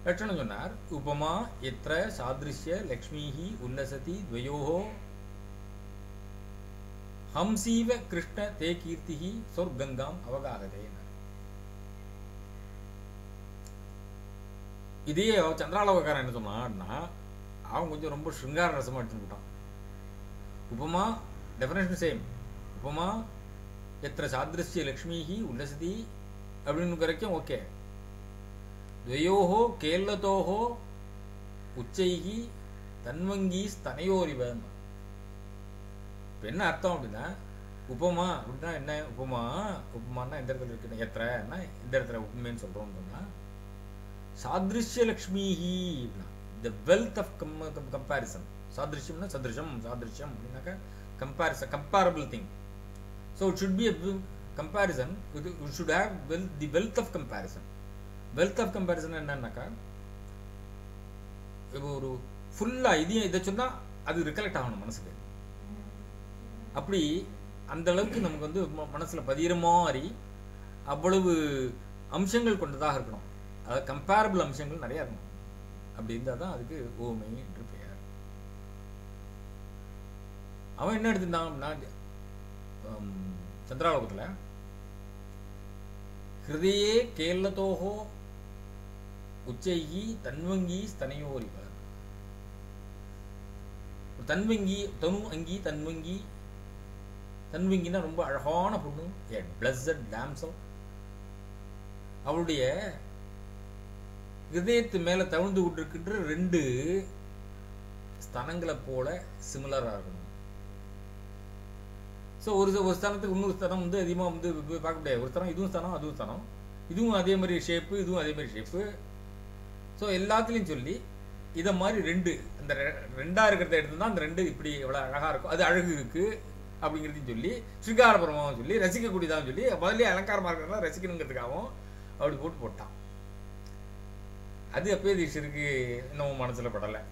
லட்சணம் சொன்னார், உபமா எத்திர சாதிருஷ்ய லக்ஷ்மிஹி உல்லசதி துவயோஹோ ஹம்சீவ கிருஷ்ண தே கீர்த்திஹி சொர்க்கங்காம் அவகாகதே. இதே சந்திராலோகக்காரன் என்ன சொன்னான்னா அவன் கொஞ்சம் ரொம்ப சிருங்கார ரசமா எடுத்துன்னு போட்டான். உபமா டெஃபினேஷன் சேம், உபமா எத்திர சாதிருஷ்ய லக்ஷ்மிஹி உல்லசதி அப்படின்னு வரைக்கும் ஓகே. துவயோஹோ கேல்லதோஹோ உச்சைகி தன்வங்கி ஸ்தனையோரிவன். இப்போ என்ன அர்த்தம் அப்படின்னா, உபமா அப்படின்னா என்ன, உபமா உபமானா எந்த இடத்துல இருக்குன்னா எத்திரன்னா இந்த இடத்துல உண்மைன்னு சொல்றோம்னு சொன்னா, சாதிருஷ்ய லக்ஷ்மிஹி அப்படின்னா த வெல்த் ஆஃப் கம்பேரிசன். சாதிருஷ்யம்னா சதிருஷம், சாதிருஷ்யம் அப்படின்னாக்கா comparison, comparable thing. So it should be a comparison. It should have the wealth of comparison. Wealth of comparison என்னன்னாக்கா ஒரு ஃபுல்லா இதை சொன்னா அது ரிகலெக்ட் ஆகணும் மனசுக்கு. அப்படி அந்த அளவுக்கு நமக்கு வந்து மனசுல பதிகிற மாதிரி அவ்வளவு அம்சங்கள் கொண்டதாக இருக்கணும். அதாவது கம்பேரபிள் அம்சங்கள் நிறைய இருக்கணும். அப்படி இருந்தால் தான் அதுக்கு ஓமை என்று பெயர். அவன் என்ன எடுத்திருந்தான் அப்படின்னா சந்திராலோகத்தில் ஹிருதயே கேல்லதோஹோ உச்சைகி தன்வங்கி ஸ்தனையோரிவ. தன்வங்கி தனு அங்கி தன்வங்கி, தன்வங்கினா ரொம்ப அழகான பொண்ணு, a blessed damsel. அவளுடைய ஹிருதயத்து மேல தவிழ்ந்து கொண்டிருக்கின்ற 2 ஸ்தனங்களை போல சிமிலரா இருக்கணும். ஸோ ஒரு ஸ்தானத்துக்கு இன்னொரு ஸ்தானம் வந்து அதிகமாக வந்து பார்க்க முடியாது. ஒரு ஸ்தானம் இதுவும் ஸ்தானம் அதுவும் ஸ்தானம், இதுவும் அதே மாதிரி ஷேப்பு இதுவும் அதே மாதிரி ஷேப்பு. ஸோ எல்லாத்துலேயும் சொல்லி இதை மாதிரி 2 அந்த 2ஆ இருக்கிறத எடுத்து தான் அந்த 2 இப்படி எவ்வளோ அழகாக இருக்கும், அது அழகு இருக்கு அப்படிங்கிறதையும் சொல்லி ஸ்ரீகாரபுரமாகவும் சொல்லி ரசிக்கக்கூடியதாகவும் சொல்லி முதல்ல அலங்காரமாக இருக்கிறதா ரசிக்கணுங்கிறதுக்காகவும் அப்படி போட்டான். அது அப்பயே தீட்சருக்கு இன்னும் மனசில் படலை.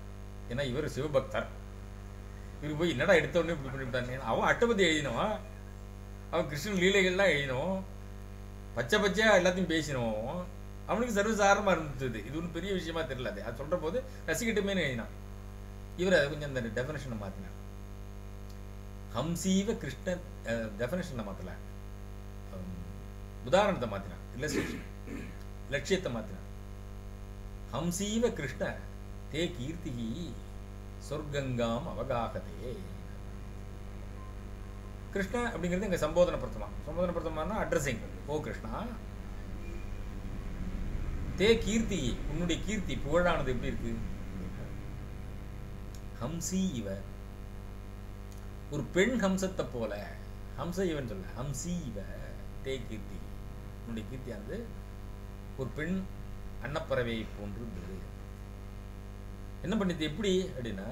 ஏன்னா இவர் சிவபக்தர். இவருக்கு போய் என்னடா எடுத்த உடனே இப்படி பண்ணிவிட்டாங்க. அவன் அட்டபதி எழுதினவன், அவன் கிருஷ்ணன் லீலைகள்லாம் எழுதினோம், பச்சை பச்சையா எல்லாத்தையும் பேசினோம். அவனுக்கு சர்வசாதாரணமாக இருந்தது. இது ஒன்றும் பெரிய விஷயமா தெரியல. அது சொல்கிற போது ரசிக்கட்டுமே எழுதினான். இவர் அதை கொஞ்சம் அந்த டெஃபினேஷனை மாற்றினார். ஹம்சீவ கிருஷ்ண டெஃபினேஷனை மாற்றல, உதாரணத்தை மாற்றினான், இல்லஸ்ட்ரேஷன் லட்சியத்தை மாற்றினான். ஹம்சீவ கிருஷ்ண தே கீர்த்திகி சொர்க்கங்காம் அவகாகதே. கிருஷ்ணா அப்படிங்கிறது எங்க சம்போதன பிரதமா. சம்போதன பிரதமானா அட்ரஸிங். ஓ கிருஷ்ணா, தே கீர்த்தி, உன்னுடைய கீர்த்தி புகழானது எப்படி இருக்கு? ஹம்சி இவ, ஒரு பெண் ஹம்சத்தை போல. ஹம்ச இவன் சொல்ல, ஹம்சி இவ தே கீர்த்தி, உன்னுடைய கீர்த்தியானது ஒரு பெண் அன்னப்பறவையை போன்று இருந்தது. என்ன பண்ணிது எப்படி அப்படின்னா,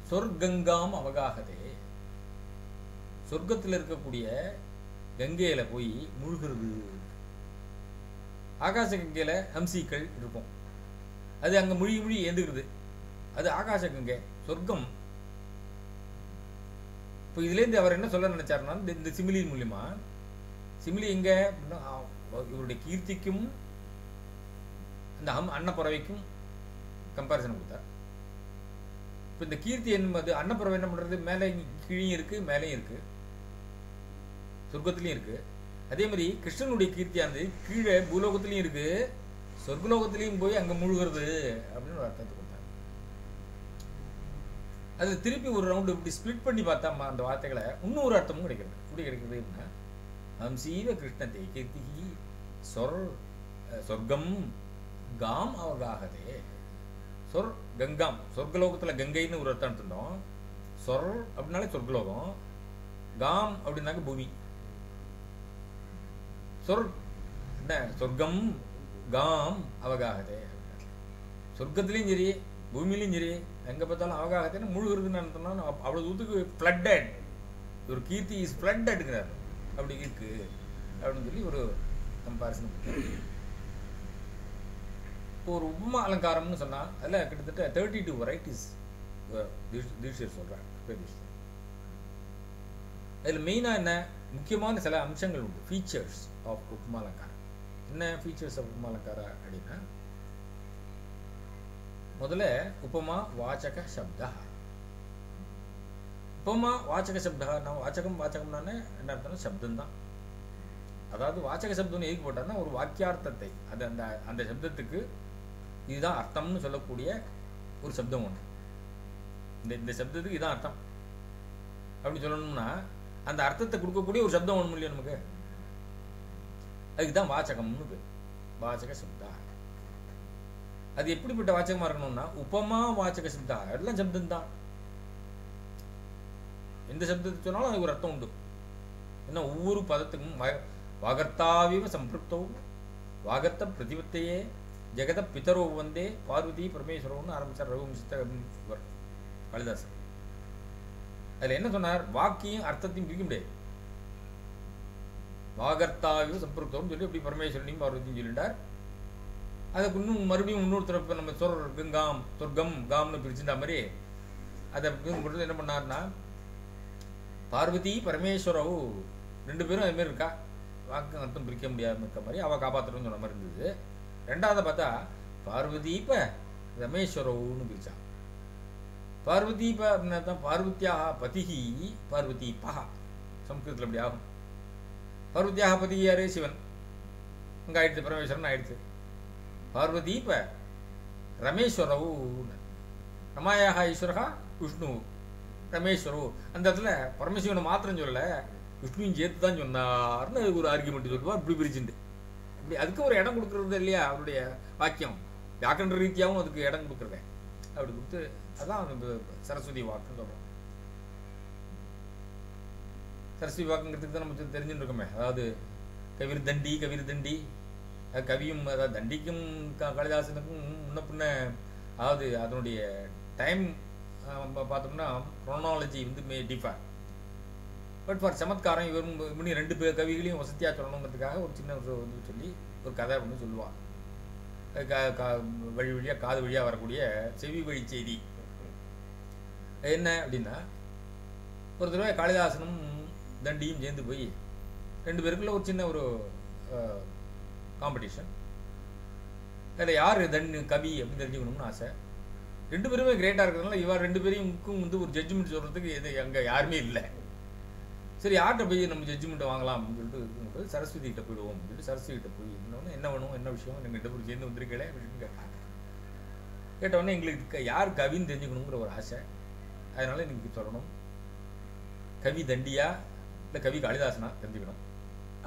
சொர்க்கங்காம் அவகாகதே, சொர்க்கத்தில் இருக்கக்கூடிய கங்கையில போய் முழுகிறது. ஆகாச கங்கையில ஹம்சிக்கள் இருக்கும், அது அங்க முழி முழி ஏந்துகிறது. அது ஆகாச கங்கை, சொர்க்கம். இப்போ இதுலேருந்து அவர் என்ன சொல்ல நினைச்சாருன்னா, இந்த சிமிலியின் மூலியமா, சிமிலி எங்க இவருடைய கீர்த்திக்கும் அந்த அன்னப்பறவைக்கும் கம்பேரிசன் கொடுத்தார். இப்போ இந்த கீர்த்தி என்பது, அன்னப்பறவை என்ன பண்றது, மேலே கீழே இருக்கு, மேலேயும் இருக்கு, சொர்க்கத்திலையும் இருக்கு. அதே மாதிரி கிருஷ்ணனுடைய கீர்த்தியானது கீழே பூலோகத்திலையும் இருக்கு, சொர்க்கலோகத்திலையும் போய் அங்க முழுகிறது அப்படின்னு ஒரு அர்த்தத்தை கொடுத்தாங்க. அது திருப்பி ஒரு ரவுண்டு இப்படி ஸ்பிளிட் பண்ணி பார்த்தா அந்த வார்த்தைகளை இன்னும் ஒரு அர்த்தமும் கிடைக்கிறது. எப்படி கிடைக்கிறது அப்படின்னா, ஹம்சீவ கிருஷ்ணத்தை கீர்த்திகி சொர்க்கம் காம் அவகாகதே. சொர் கங்காம், சொர்க்கலோகத்தில் கங்கைன்னு ஒரு அர்த்தம் எடுத்துட்டோம். சொர் அப்படின்னாலே சொர்க்கலோகம், காம் அப்படின்னாக்க பூமி. சொர் என்ன, சொர்க்கம் காம் அவகாகதே. சொர்க்கத்திலையும் சரி பூமியிலையும் சரி எங்கே பார்த்தாலும் அவகாகத்தேன்னு முழுகிறதுன்னு அர்த்தம்னா அவ்வளோ தூரத்துக்கு ஃப்ளட்டட், ஒரு கீர்த்தி இஸ் ஃப்ளட்டட்ங்கிறார். அப்படி இருக்கு அப்படின்னு சொல்லி ஒரு கம்பாரிசன். இப்போ ஒரு உபமா அலங்காரம்னு சொன்னால் அதில் கிட்டத்தட்ட 32 வெரைட்டிஸ் தீட்சிதர் சொல்கிறார். அதில் மெயினாக என்ன முக்கியமான சில அம்சங்கள் உண்டு, ஃபீச்சர்ஸ் ஆஃப் உப்மா அலங்காரம். என்ன ஃபீச்சர்ஸ் ஆஃப் உப்மா அலங்காரா அப்படின்னா, முதல்ல உபமா வாச்சக சப்தா. உபமா வாச்சக சப்தா, நான் வாச்சகம்னானே என்ன அர்த்தம்னா சப்தம் தான். அதாவது வாச்சக சப்தம்னு எதுக்கு போட்டார்னா, ஒரு வாக்கியார்த்தத்தை, அது அந்த அந்த சப்தத்துக்கு இதுதான் அர்த்தம்னு சொல்லக்கூடிய ஒரு சப்தம் ஒன்று. இந்த சப்தத்துக்கு இதுதான் அர்த்தம் அப்படின்னு சொல்லணும்னா அந்த அர்த்தத்தை கொடுக்கக்கூடிய ஒரு சப்தம் ஒன்று இல்லையா நமக்கு, அதுக்குதான் வாச்சகம்னு பேர், வாச்சக சப்தா. அது எப்படிப்பட்ட வாச்சகமா இருக்கணும்னா, உபமா வாச்சக சப்தா, எல்லாம் சப்தம் தான். எந்த சப்தத்தை சொன்னாலும் அதுக்கு ஒரு அர்த்தம் உண்டு. ஏன்னா ஒவ்வொரு பதத்துக்கும் வாகர்த்தாவிவ சம்பிருப்தவும் வாகர்த்த பிரதிபத்தையே ஜெகத பிதரோ வந்தே பார்வதி பரமேஸ்வரம்னு ஆரம்பிச்சார் ரகுவம்சத்தை காளிதாசன். அதில் என்ன சொன்னார், வாக்கியம் அர்த்தத்தையும் பிரிக்க முடியாது. வாகர்த்தாவிவ சம்பிருப்தவும் சொல்லி அப்படி பரமேஸ்வரனையும் பார்வதியும் சொல்லிட்டார். அதுக்கு இன்னும் மறுபடியும் இன்னொருத்தர் நம்ம சொர்க்கம் சொர்க்கம் காம்னு பிரிச்சுட்ட மாதிரி அதை என்ன பண்ணார்னா, பார்வதி பரமேஸ்வரவு ரெண்டு பேரும் அது மாதிரி இருக்கா, வாக்கு அர்த்தம் பிரிக்க முடியாமல் இருக்க மாதிரி அவள் காப்பாற்றணும்னு சொன்ன மாதிரி இருந்தது. ரெண்டாவது பார்த்தா பார்வதீப ரமேஸ்வரவுன்னு பிரிச்சான். பார்வதீப அப்படின்னா தான் பார்வதியாக பதிகி பார்வதீபா, சம்ஸ்கிருதத்தில் அப்படி ஆகும். பார்வதியாக பதிகி யாரு, சிவன், அங்கே ஆயிடுச்சு, பரமேஸ்வரன் ஆயிடுச்சு. பார்வதீப ரமேஸ்வரவு, ரமாயாக ஈஸ்வரகா விஷ்ணு ரமேஸ்வரவு. அந்த இடத்துல பரமேஸ்வரனை மாத்திரம் சொல்லலை, விஷ்ணுவும் சேர்த்து தான் சொன்னார்னு ஒரு ஆர்கியூமெண்ட் சொல்லுவார். இப்படி பிரிச்சுண்டு இப்படி அதுக்கு ஒரு இடம் கொடுக்கறது இல்லையா, அவருடைய வாக்கியம் வியாக்கரண ரீதியாகவும் அதுக்கு இடம் கொடுக்குறத அப்படி கொடுத்து, அதான் சரஸ்வதி வாக்குன்னு சொல்கிறோம். சரஸ்வதி வாக்குங்கிறதுக்கு தான் நம்ம தெரிஞ்சுட்டு இருக்கோமே. அதாவது கவிர்தண்டி கவியும், அதாவது தண்டிக்கும் காளிதாசனுக்கும் முன்ன பின்ன, அதாவது அதனுடைய டைம் பார்த்தோம்னா க்ரோனாலஜி மே டிஃபர். பட் ஃபார் சமத்காரம் இவரும் ரெண்டு பேர் கவிகளையும் வசதியாக சொல்லணுங்கிறதுக்காக ஒரு சின்ன சொல்லி ஒரு கதை ஒன்று சொல்லுவாள். வழி வழியாக காது வழியாக வரக்கூடிய செவி வழி செய்தி என்ன அப்படின்னா, ஒரு தடவை காளிதாசனும் தண்டியும் சேர்ந்து போய் ரெண்டு பேருக்குள்ள ஒரு சின்ன ஒரு காம்படிஷன். அதில் யார் கவி அப்படின்னு தெரிஞ்சுக்கணும்னு ஆசை. ரெண்டு பேருமே கிரேட்டாக இருக்கிறதுனால இவர் ரெண்டு பேரையும் வந்து ஒரு ஜட்ஜ்மெண்ட் சொல்கிறதுக்கு அங்கே யாருமே இல்லை. சரி, யார்கிட்ட போய் நம்ம ஜட்ஜ்மெண்ட்டை வாங்கலாம் அப்படின்னு சொல்லிட்டு சரஸ்வதி கிட்ட போயிடுவோம் அப்படின்னு சொல்லிட்டு சரஸ்வதி கிட்ட போய் இன்னொன்று என்ன வேணும், என்ன விஷயம், எங்கள் கிட்ட போய் சேர்ந்து வந்திருக்கே அப்படின்னு கேட்டாங்க. கேட்டவுடனே எங்களுக்கு யார் கவின்னு தெரிஞ்சுக்கணுங்கிற ஒரு ஆசை. அதனால நீங்கள் சொல்லணும், கவி தண்டியா இல்லை கவி காளிதாசனா தெரிஞ்சுக்கணும்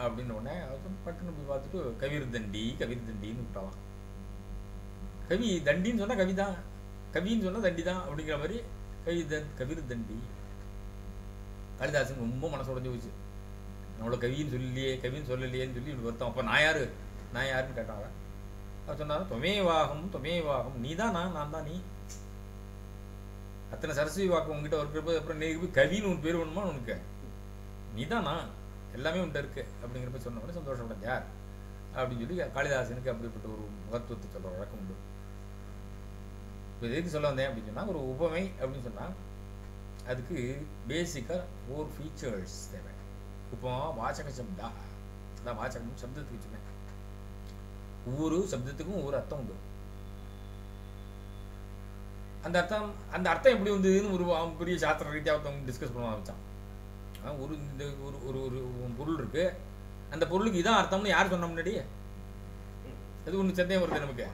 அப்படின்னு உடனே பட்டுன்னு போய் பார்த்துட்டு கவிர் தண்டின்னு விட்டாலாம். கவி தண்டின்னு சொன்னால் கவி தான், கவின்னு சொன்னால் தண்டி தான் அப்படிங்கிற மாதிரி கவிர் தண்டி. காளிதாசன் ரொம்ப மனசு உடஞ்சி போச்சு. நம்மளோட கவின்னு சொல்லலையேன்னு சொல்லி இப்படி வருத்தம். அப்போ நான் யாருன்னு கேட்டாங்க. அவர் சொன்னாலும் தொமேவாகம் நீ தான் நான் தான் நீ. அத்தனை சரஸ்வதி வாக்கம் உங்ககிட்ட இருக்கிறப்ப அப்புறம் நீ கவின்னு உன் பேர் வேணுமா உனக்கு, நீ தான் நான், எல்லாமே உன்ட்ட இருக்கு அப்படிங்கிறப்ப சொன்ன உடனே சந்தோஷப்பட்டார் அப்படின்னு சொல்லி காளிதாசனுக்கு அப்படிப்பட்ட ஒரு மகத்துவத்தை சொல்ற வழக்கம் உண்டு. இப்போ எதுக்கு சொல்ல வந்தேன் அப்படின்னு சொன்னால், ஒரு உபமை அப்படின்னு சொன்னால் அதுக்கு பேசிக்காக 4 ஃபீச்சர்ஸ் தேவை. உபமா வாசக சப்தா, அதான் வாசகம் சப்தத்துக்கு சொன்னேன். ஒவ்வொரு சப்தத்துக்கும் ஒவ்வொரு அர்த்தம் உண்டு. அந்த அர்த்தம் எப்படி வந்ததுன்னு ஒரு பெரிய சாஸ்திர ரீதியாக ஒருத்தவங்க டிஸ்கஸ் பண்ண ஆரம்பிச்சான். ஒரு பொருள் இருக்கு, அந்த பொருளுக்கு இதான் அர்த்தம்னு யார் சொன்ன முன்னாடி? அது ஒன்று சந்தேகம் வருது நமக்கு.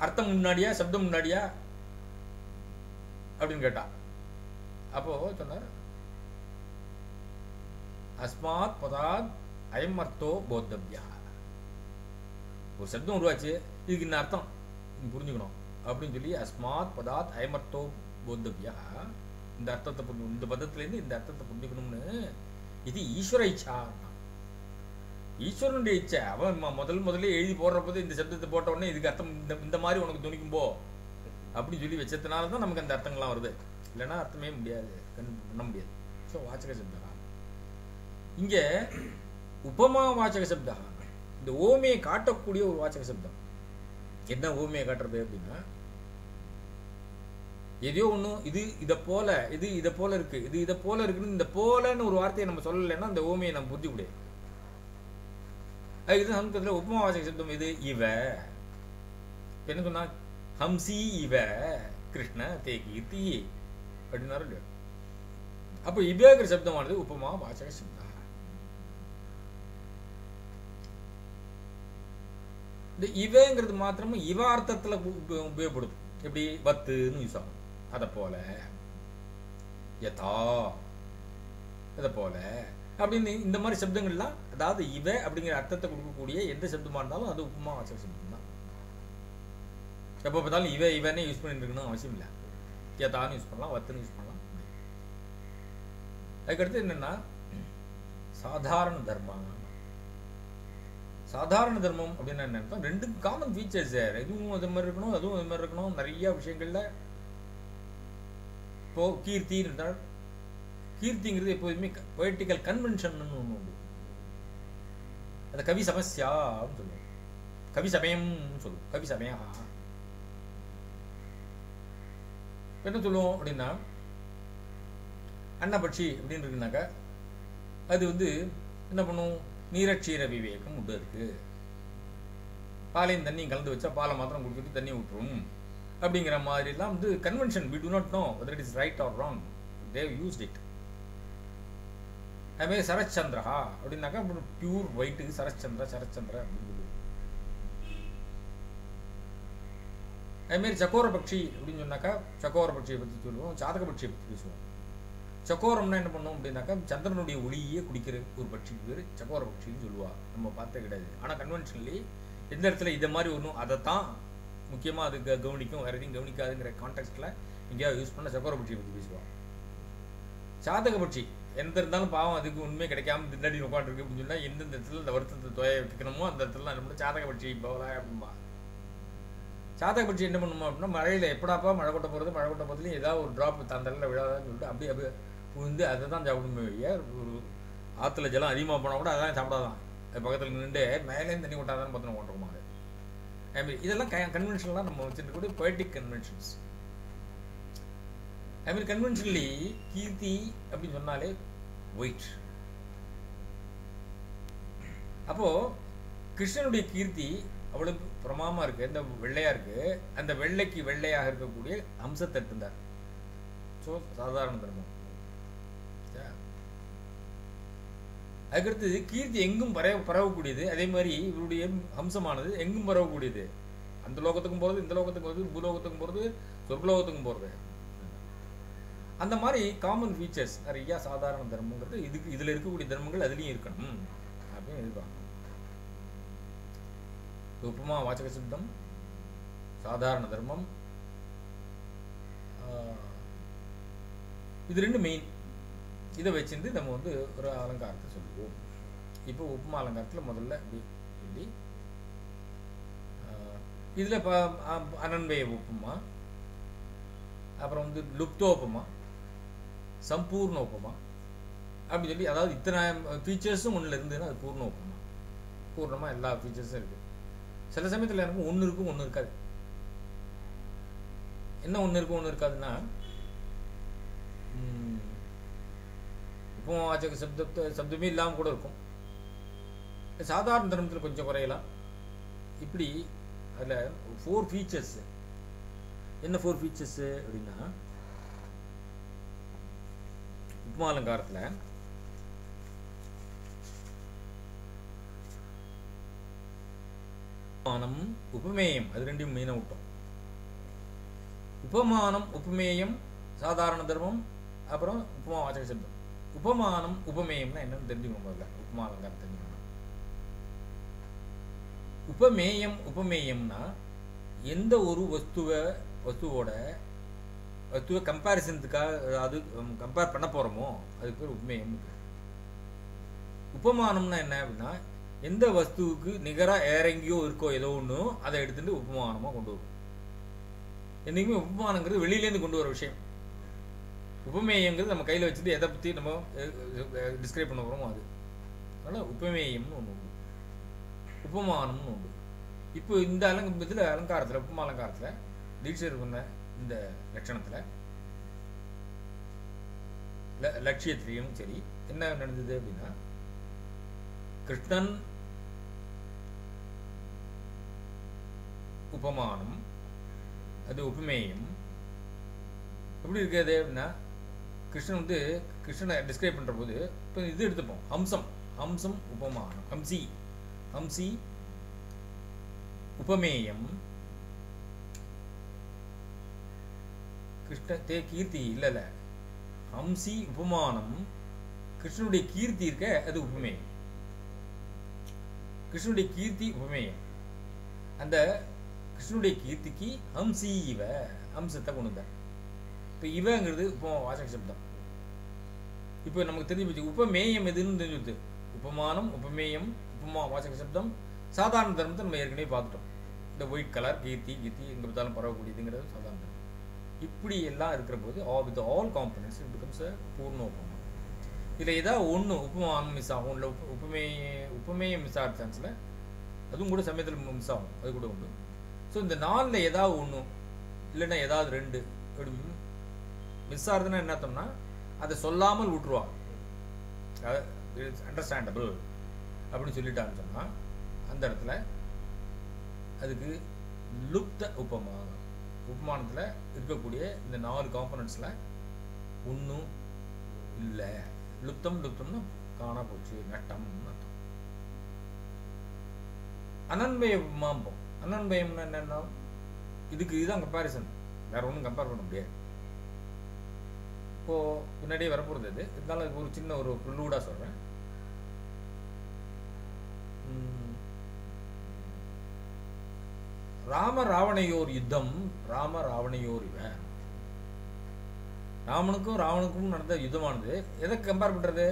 அர்த்தம் முன்னாடியா சப்தம் முன்னாடியா அப்படின்னு கேட்டா. அப்போ சொன்னார், அஸ்மாத் பதாத் அயம் அர்த்தோ போத்தவ்யா. ஒரு சப்தம் உருவாச்சு, இதுக்கு இந்த அர்த்தம் புரிஞ்சுக்கணும் அப்படின்னு சொல்லி அஸ்மாத் பதாத் அயம் அர்த்தோ போத்தவ்யா, இந்த அர்த்தத்தை புரிஞ்சு, இந்த பதத்திலேருந்து இந்த அர்த்தத்தை புரிஞ்சுக்கணும்னு. இது ஈஸ்வர இச்சா, ஈஸ்வரனுடைய இச்சை. அவன் முதல்ல எழுதி போடுறப்போது இந்த சப்தத்தை போட்ட உடனே இதுக்கு அர்த்தம் இந்த மாதிரி உனக்கு துணிக்கும்போ அப்படின்னு சொல்லி வச்சதுனால தான் நமக்கு அந்த அர்த்தங்கள்லாம் வருது. இல்லைன்னா அர்த்தமே முடியாது, பண்ண முடியாது. ஸோ வாச்சக சப்தா இங்கே உபமா வாச்சக சப்தா, இந்த ஓமையை காட்டக்கூடிய ஒரு வாச்சக சப்தம். என்ன ஓமையை காட்டுறது அப்படின்னா, எதையோ ஒன்று இதை போல இருக்கு, இதை போல இருக்குன்னு இந்த போலன்னு ஒரு வார்த்தையை நம்ம சொல்லலைன்னா அந்த ஓமையை நம்ம புரிஞ்சு முடியாது. இது சமஸ்கிருதத்தில் உபமா வாச்சக சப்தம். இது இவ என்ன சொன்னா, ஹம்சி இவ கிருஷ்ண தே கீர்த்தி அப்படின்னாரு இல்லையா. அப்போ இவேங்கிற சப்தமானது உபமா வாச்சக சப்தா. இந்த இவங்கிறது மாத்திரமும் இவ அர்த்தத்தில் உபயோகப்படுது. எப்படி வத்துன்னு யூஸ் ஆகும். அதை போல யதா, அதை போல அப்படின்னு இந்த மாதிரி சப்தங்கள்லாம், அதாவது இவ அப்படிங்கிற அர்த்தத்தை கொடுக்கக்கூடிய எந்த சப்தமா இருந்தாலும் அது உபமா வாச்சக சப்தம் தான். எப்போ பார்த்தாலும் இவனே யூஸ் பண்ணிட்டு இருக்கணும் அவசியம் இல்லை. யதான்னு யூஸ் பண்ணலாம், வத்துன்னு யூஸ் பண்ணலாம். அதுக்கடுத்து என்னன்னா சாதாரண தர்மம். சாதாரண தர்மம் அப்படின்னு என்ன, ரெண்டு காமன் ஃபீச்சர்ஸ். இதுவும் அது மாதிரி இருக்கணும், அதுவும் அது மாதிரி இருக்கணும். நிறைய விஷயங்கள்ல இப்போ கீர்த்தின்னு இருந்தால், கீர்த்திங்கிறது எப்போதுமே பொய்டிக்கல் கன்வென்ஷன் ஒன்று உண்டு. அந்த கவி சமஸ்யான்னு சொல்லுவோம், கவி சமயம்னு சொல்லுவோம். கவி சமயா என்ன சொல்லுவோம் அப்படின்னா, அன்னபட்சி அப்படின்னு இருக்குனாக்கா அது வந்து என்ன பண்ணும், நீரட்சீர விவேகம் உண்டு. அதுக்கு பாலையும் தண்ணியும் கலந்து வச்சா பாலை மாத்திரம் கொடுத்துட்டு தண்ணியை விட்டுரும் அப்படிங்கிற மாதிரிலாம் வந்து convention. We do not know whether it is right or wrong, they have used it. அதுமாதிரி சரச்சந்திரா அப்படின்னாக்கா பியூர் ஒயிட்டுக்கு சரச்சந்திரா அப்படின்னு சொல்லுவோம். அதுமாரி சக்கோர பட்சி அப்படின்னு சொன்னாக்கா சக்கோர பட்சியை பற்றி சொல்லுவோம், சாதக பட்சியை பற்றி பேசுவோம். சக்கோரம்னா என்ன பண்ணும் அப்படின்னாக்கா சந்திரனுடைய ஒளியே குடிக்கிற ஒரு பட்சிக்கு பேர் சக்கோர பட்சின்னு சொல்லுவா. நம்ம பார்த்தே கிடையாது. ஆனால் கன்வென்ஷனலி எந்த இடத்துல இதை மாதிரி ஒன்றும் அதைத்தான் முக்கியமாக அது கவனிக்கும், வேறு எதையும் கவனிக்காதுங்கிற கான்டெக்ஸ்டில் எங்கேயாவது யூஸ் பண்ண சக்கோர பட்சியை பற்றி பேசுவான். சாதக பட்சி எந்த இருந்தாலும் பாவம் அதுக்கு உண்மையே கிடைக்காம திண்டாடி உட்காந்துருக்கு அப்படின்னு சொன்னால் எந்தெந்த இடத்துல இந்த வருத்தத்தை துவைய வைக்கணுமோ அந்த இடத்துல நம்ம சாதக பட்சி போகல அப்படின்பா. சாதக பட்சி என்ன பண்ணுமா அப்படின்னா, மழையில் எப்படாப்பா மழை கொட்ட போகிறதுலையும் ஏதாவது ஒரு ட்ராப் தந்தலில் விழாதான்னு சொல்லிட்டு அப்படியே புகுந்து அதை தான் சாப்பிடுமே வழியா. ஒரு ஆற்றுல ஜலம் அதிகமாக போனால் கூட அதான் சாப்பிடாதான், பக்கத்தில் நின்று மேலேயும் தண்ணி கொட்டாதான்னு பார்த்து கொண்டுருமா. அதுமாரி இதெல்லாம் கன்வென்ஷன்லாம் நம்ம வச்சுருக்கக்கூடிய பொய்டிக் கன்வென்ஷன்ஸ். அதுமாரி கன்வென்ஷனலி கீர்த்தி அப்படின்னு சொன்னாலே ஒயிட். அப்போது கிருஷ்ணனுடைய கீர்த்தி அவ்வளவு பிரமாமா இருக்கு, இந்த வெள்ளையா இருக்கு, அந்த வெள்ளைக்கு வெள்ளையாக இருக்கக்கூடிய அம்சத்தை எடுத்திருந்தார். ஸோ சாதாரண தர்மம். அதுக்கடுத்து கீர்த்தி எங்கும் பரவக்கூடியது. அதே மாதிரி இவருடைய அம்சமானது எங்கும் பரவக்கூடியது. அந்த லோகத்துக்கும் போகிறது, இந்த லோகத்துக்கும் போகிறது, பூலோகத்துக்கும் போகிறது, சொர்க்கலோகத்துக்கும் போகிறது. அந்த மாதிரி காமன் ஃபீச்சர்ஸ் நிறைய சாதாரண தர்மங்கிறது இதில் இருக்கக்கூடிய தர்மங்கள் அதுலேயும் இருக்கணும் அப்படின்னு எதிர்பார்க்கணும். உப்புமா வாச்சக சித்தம், சாதாரண தர்மம், இது ரெண்டு மெயின். இதை வச்சுட்டு நம்ம ஒரு அலங்காரத்தை சொல்லுவோம். இப்போ உப்புமா அலங்காரத்தில் முதல்ல இப்படி இதில் இப்போ அனன்வய உப்புமா, அப்புறம் லுப்தோப்புமா, சம்பூர்ண உப்புமா அப்படி சொல்லி, அதாவது இத்தனை ஃபீச்சர்ஸும் ஒன்றில் இருந்ததுன்னா அது பூர்ண உப்புமா. பூர்ணமாக எல்லா ஃபீச்சர்ஸும் இருக்குது. சில சமயத்தில் எனக்கு ஒன்று இருக்கும் ஒன்று இருக்காது. என்ன ஒன்று இருக்கும் ஒன்று இருக்காதுன்னா, இப்போ வாச்சக சப்தமே இல்லாமல் கூட இருக்கும். சாதாரண தர்மத்தில் கொஞ்சம் குறையலாம். இப்படி அதில் 4 ஃபீச்சர்ஸ். என்ன 4 ஃபீச்சர்ஸ் அப்படின்னா, உப்புமா அலங்காரத்தில் உபமானம் உபமேயம் அது ரெண்டையும் மெயினாக விட்டோம். உபமானம் உபமேயம் சாதாரண தர்மம், அப்புறம் உப்புமா வாச்சக சப்தம். உபமானம் உபமேயம்னா என்னன்னு தெரிஞ்சுக்கணும். முதல்ல உப்புமா அலங்காரம் தெரிஞ்சுக்கணும். உபமேயம்னா எந்த ஒரு வஸ்துவோட கம்பேரிசனுக்காக அது கம்பேர் பண்ண போறோமோ அதுக்கு பேர் உபமேயம். உபமானம்னா என்ன அப்படின்னா, எந்த வஸ்துவுக்கு நிகராக வேற எங்கேயோ இருக்கோ ஏதோ ஒன்று அதை எடுத்துட்டு உபமானமாக கொண்டு வரும். என்னைக்குமே உபமானங்கிறது வெளியிலேருந்து கொண்டு வர விஷயம். உபமேயங்கிறது நம்ம கையில் வச்சுட்டு எதை பற்றி நம்ம டிஸ்கிரைப் பண்ண போகிறோமோ அது. அதனால் உபமேயம்னு ஒன்று உண்டு, உபமானம்னு உண்டு. இப்போ இந்த இதில் அலங்காரத்தில், உப்புமா அலங்காரத்தில் தீட்சர் பண்ண இந்த லட்சணத்தில் லட்சியத்திலையும் சரி என்ன நடந்தது அப்படின்னா, கிருஷ்ணன் உபமானம், அது உபமேயம். எப்படி இருக்காது அப்படின்னா, கிருஷ்ணனை டிஸ்கிரைப் பண்ணுற போது இப்போ இது எடுத்துப்போம், ஹம்சம் உபமானம், ஹம்சி உபமேயம், கீர்த்தி இல்ல ஹம்சி உபமானம், கிருஷ்ணனுடைய கீர்த்தி இருக்க அது உபமேயம். கிருஷ்ணனுடைய கீர்த்தி உபமேயம். அந்த கிருஷ்ணனுடைய கீர்த்திக்கு ஹம்சி இவ ஹம்சத்தை கொண்டு வந்தார். இப்போ இவங்கிறது இப்போ வாசக சப்தம். இப்போ நமக்கு தெரிஞ்சு போச்சு உபமேயம் எதுன்னு தெரிஞ்சுது. உபமானம் உபமேயம் உப்புமா வாசக சப்தம். சாதாரண தர்மத்தை நம்ம ஏற்கனவே பார்த்துட்டோம். இந்த ஒயிட் கலர் கீர்த்தி எங்கே பார்த்தாலும் பரவக்கூடியதுங்கிறது சாதாரண தர்மம். இப்படி எல்லாம் இருக்கிற போது with all components it becomes பூர்ண உபமா. இதில் ஏதாவது ஒன்று உப்புமானம் மிஸ் ஆகும், இல்லை உபமேயம் மிஸ் ஆகிற சான்ஸில் அதுவும் கூட சமயத்தில் மிஸ் ஆகும், அது கூட உண்டு. ஸோ இந்த 4ல் ஏதாவது ஒன்று இல்லைன்னா ஏதாவது 2 அப்படி மிஸ் ஆகுதுன்னா என்ன அர்த்தம்னா அதை சொல்லாமல் விட்டுருவாங்க. அண்டர்ஸ்டாண்டபிள் அப்படின்னு சொல்லிட்டான்னு சொன்னால் அந்த இடத்துல அதுக்கு லுப்த உபமானத்தில் இருக்கக்கூடிய இந்த 4 காம்பனன்ட்ஸில் ஒன்றும் இல்லை. லுப்தம்னு காணா போச்சு, நட்டம்னு அர்த்தம். அனன்வய உபமாம்பம். அனன்வயம்னா என்னன்னா, இதுதான் கம்பேரிசன், வேற ஒன்றும் கம்பேர் பண்ண முடியாது. இப்போ பின்னாடியே வரப்போகிறது அது, இருந்தாலும் ஒரு சின்ன ஒரு ப்ரிலூடாக சொல்கிறேன். ராவணையோர் யுத்தம், ராவணையோர் இவன். ராவணுக்கும் நடந்த யுத்தமானது எதை கம்பேர் பண்றது?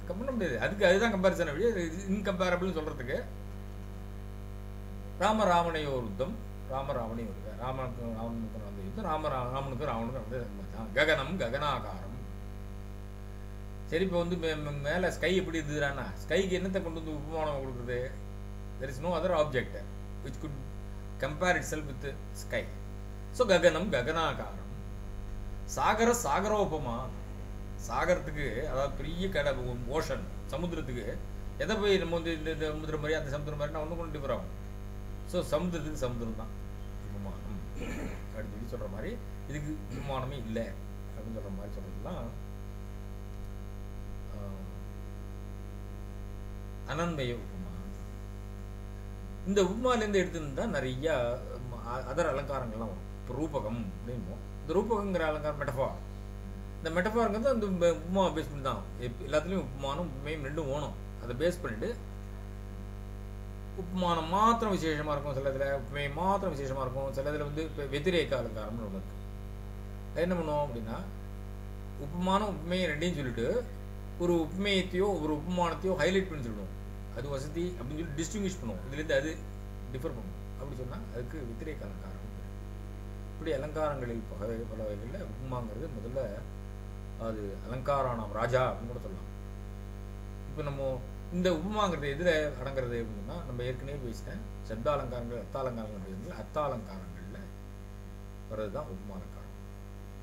கம்பேர் முடியாது. அதுதான் கம்பேரிசன். இன்கம்பேரபிள்னு சொல்றதுக்கு ராவணையோர் யுத்தம், ராவணையோர் ராவணுக்கு நடந்த யுத்தம், ராவணுக்கு நடந்த ககனம் ககனாகாரம். சரி, இப்போ மேல ஸ்கை எப்படி இருந்ததுன்னா, ஸ்கைக்கு என்னத்தை கொண்டு வந்து உபமானம் கொடுக்குறது? there is no other object which could compare itself with the sky. So gaganam gaganakaram. சாகரோபமா. சாகரத்துக்கு, அதாவது பெரிய கடல் ஓஷன் சமுத்திரத்துக்கு எதை போய் நம்ம இந்த சமுத்திரம் மாதிரி அந்த சமுத்திரம் மாதிரி ஒன்று கொண்டு டிஃபர் ஆகும். ஸோ சமுத்திரத்துக்கு சமுத்திரம் தான் உபமானம் அப்படின்னு சொல்லி சொல்கிற மாதிரி இதுக்கு உபமானமே இல்லை அப்படின்னு சொல்கிற மாதிரி சொல்கிறதுலாம் அனன்மய உபமா. இந்த உபமாலேருந்து எடுத்துன்னு தான் நிறைய அதர் அலங்காரங்கள்லாம் வரும். இப்போ ரூபகம் அப்படின்போம். இந்த ரூபகங்கிற அலங்காரம் மெட்டஃபார். இந்த மெட்டஃபாருங்கிறது அந்த உப்மா பேஸ் பண்ணி தான். எல்லாத்துலேயும் உப்மானம் உண்மையும் ரெண்டும் ஓணும். அதை பேஸ் பண்ணிட்டு உப்மானம் மாத்திரம் விசேஷமாக இருக்கும், சில இதில் உண்மை மாத்திரம் விசேஷமாக இருக்கும், சில இதில் வந்து இப்போ வெதிரேக அலங்காரம்னு ஒன்று இருக்குது. அது என்ன பண்ணுவோம் அப்படின்னா, உப்புமானம் உண்மையை ரெண்டையும் சொல்லிட்டு ஒரு உண்மையத்தையோ ஒரு உப்புமானத்தையோ ஹைலைட் பண்ணி சொல்லுவோம். அது வசதி அப்படின்னு சொல்லி டிஸ்டிங்விஷ் பண்ணுவோம். இதுலேருந்து அது டிஃபர் பண்ணுவோம். அப்படி சொன்னால் அதுக்கு வெதிரேக அலங்காரம். இப்படி அலங்காரங்களில் பல வகைகளில் உப்புமாங்கிறது முதல்ல அது அலங்காரானாம் ராஜா அப்படின்னு கூட சொல்லலாம். இப்போ நம்ம இந்த உப்புமாங்கிறது எதில் அடங்கிறது அப்படின்னா, நம்ம ஏற்கனவே பேசிட்டேன், சப்தாலங்காரங்கள் அர்த்தாலங்காரங்கள் அர்த்தாலங்காரங்களில் வர்றது தான் உப்புமாலங்காரம்.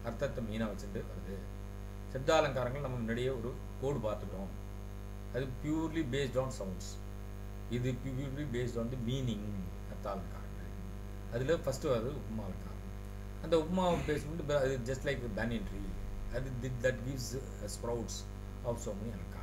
அர்த்தத்தை மீனாக வச்சுட்டு வருது. சப்தாலங்காரங்கள் நம்ம முன்னாடியே ஒரு கோடு பார்த்துட்டோம். அது பியூர்லி பேஸ்ட் ஆன் சவுண்ட்ஸ். இது purely based on the meaning. அர்த்தாலங்காரங்கள் அதில் ஃபஸ்ட்டு வருது உப்புமாலங்காரம். அந்த உப்புமாவை பேஸ் பண்ணிட்டு அது ஜஸ்ட் லைக் பேனியன் ட்ரீ. அது that gives sprouts of so many அலங்காரம்.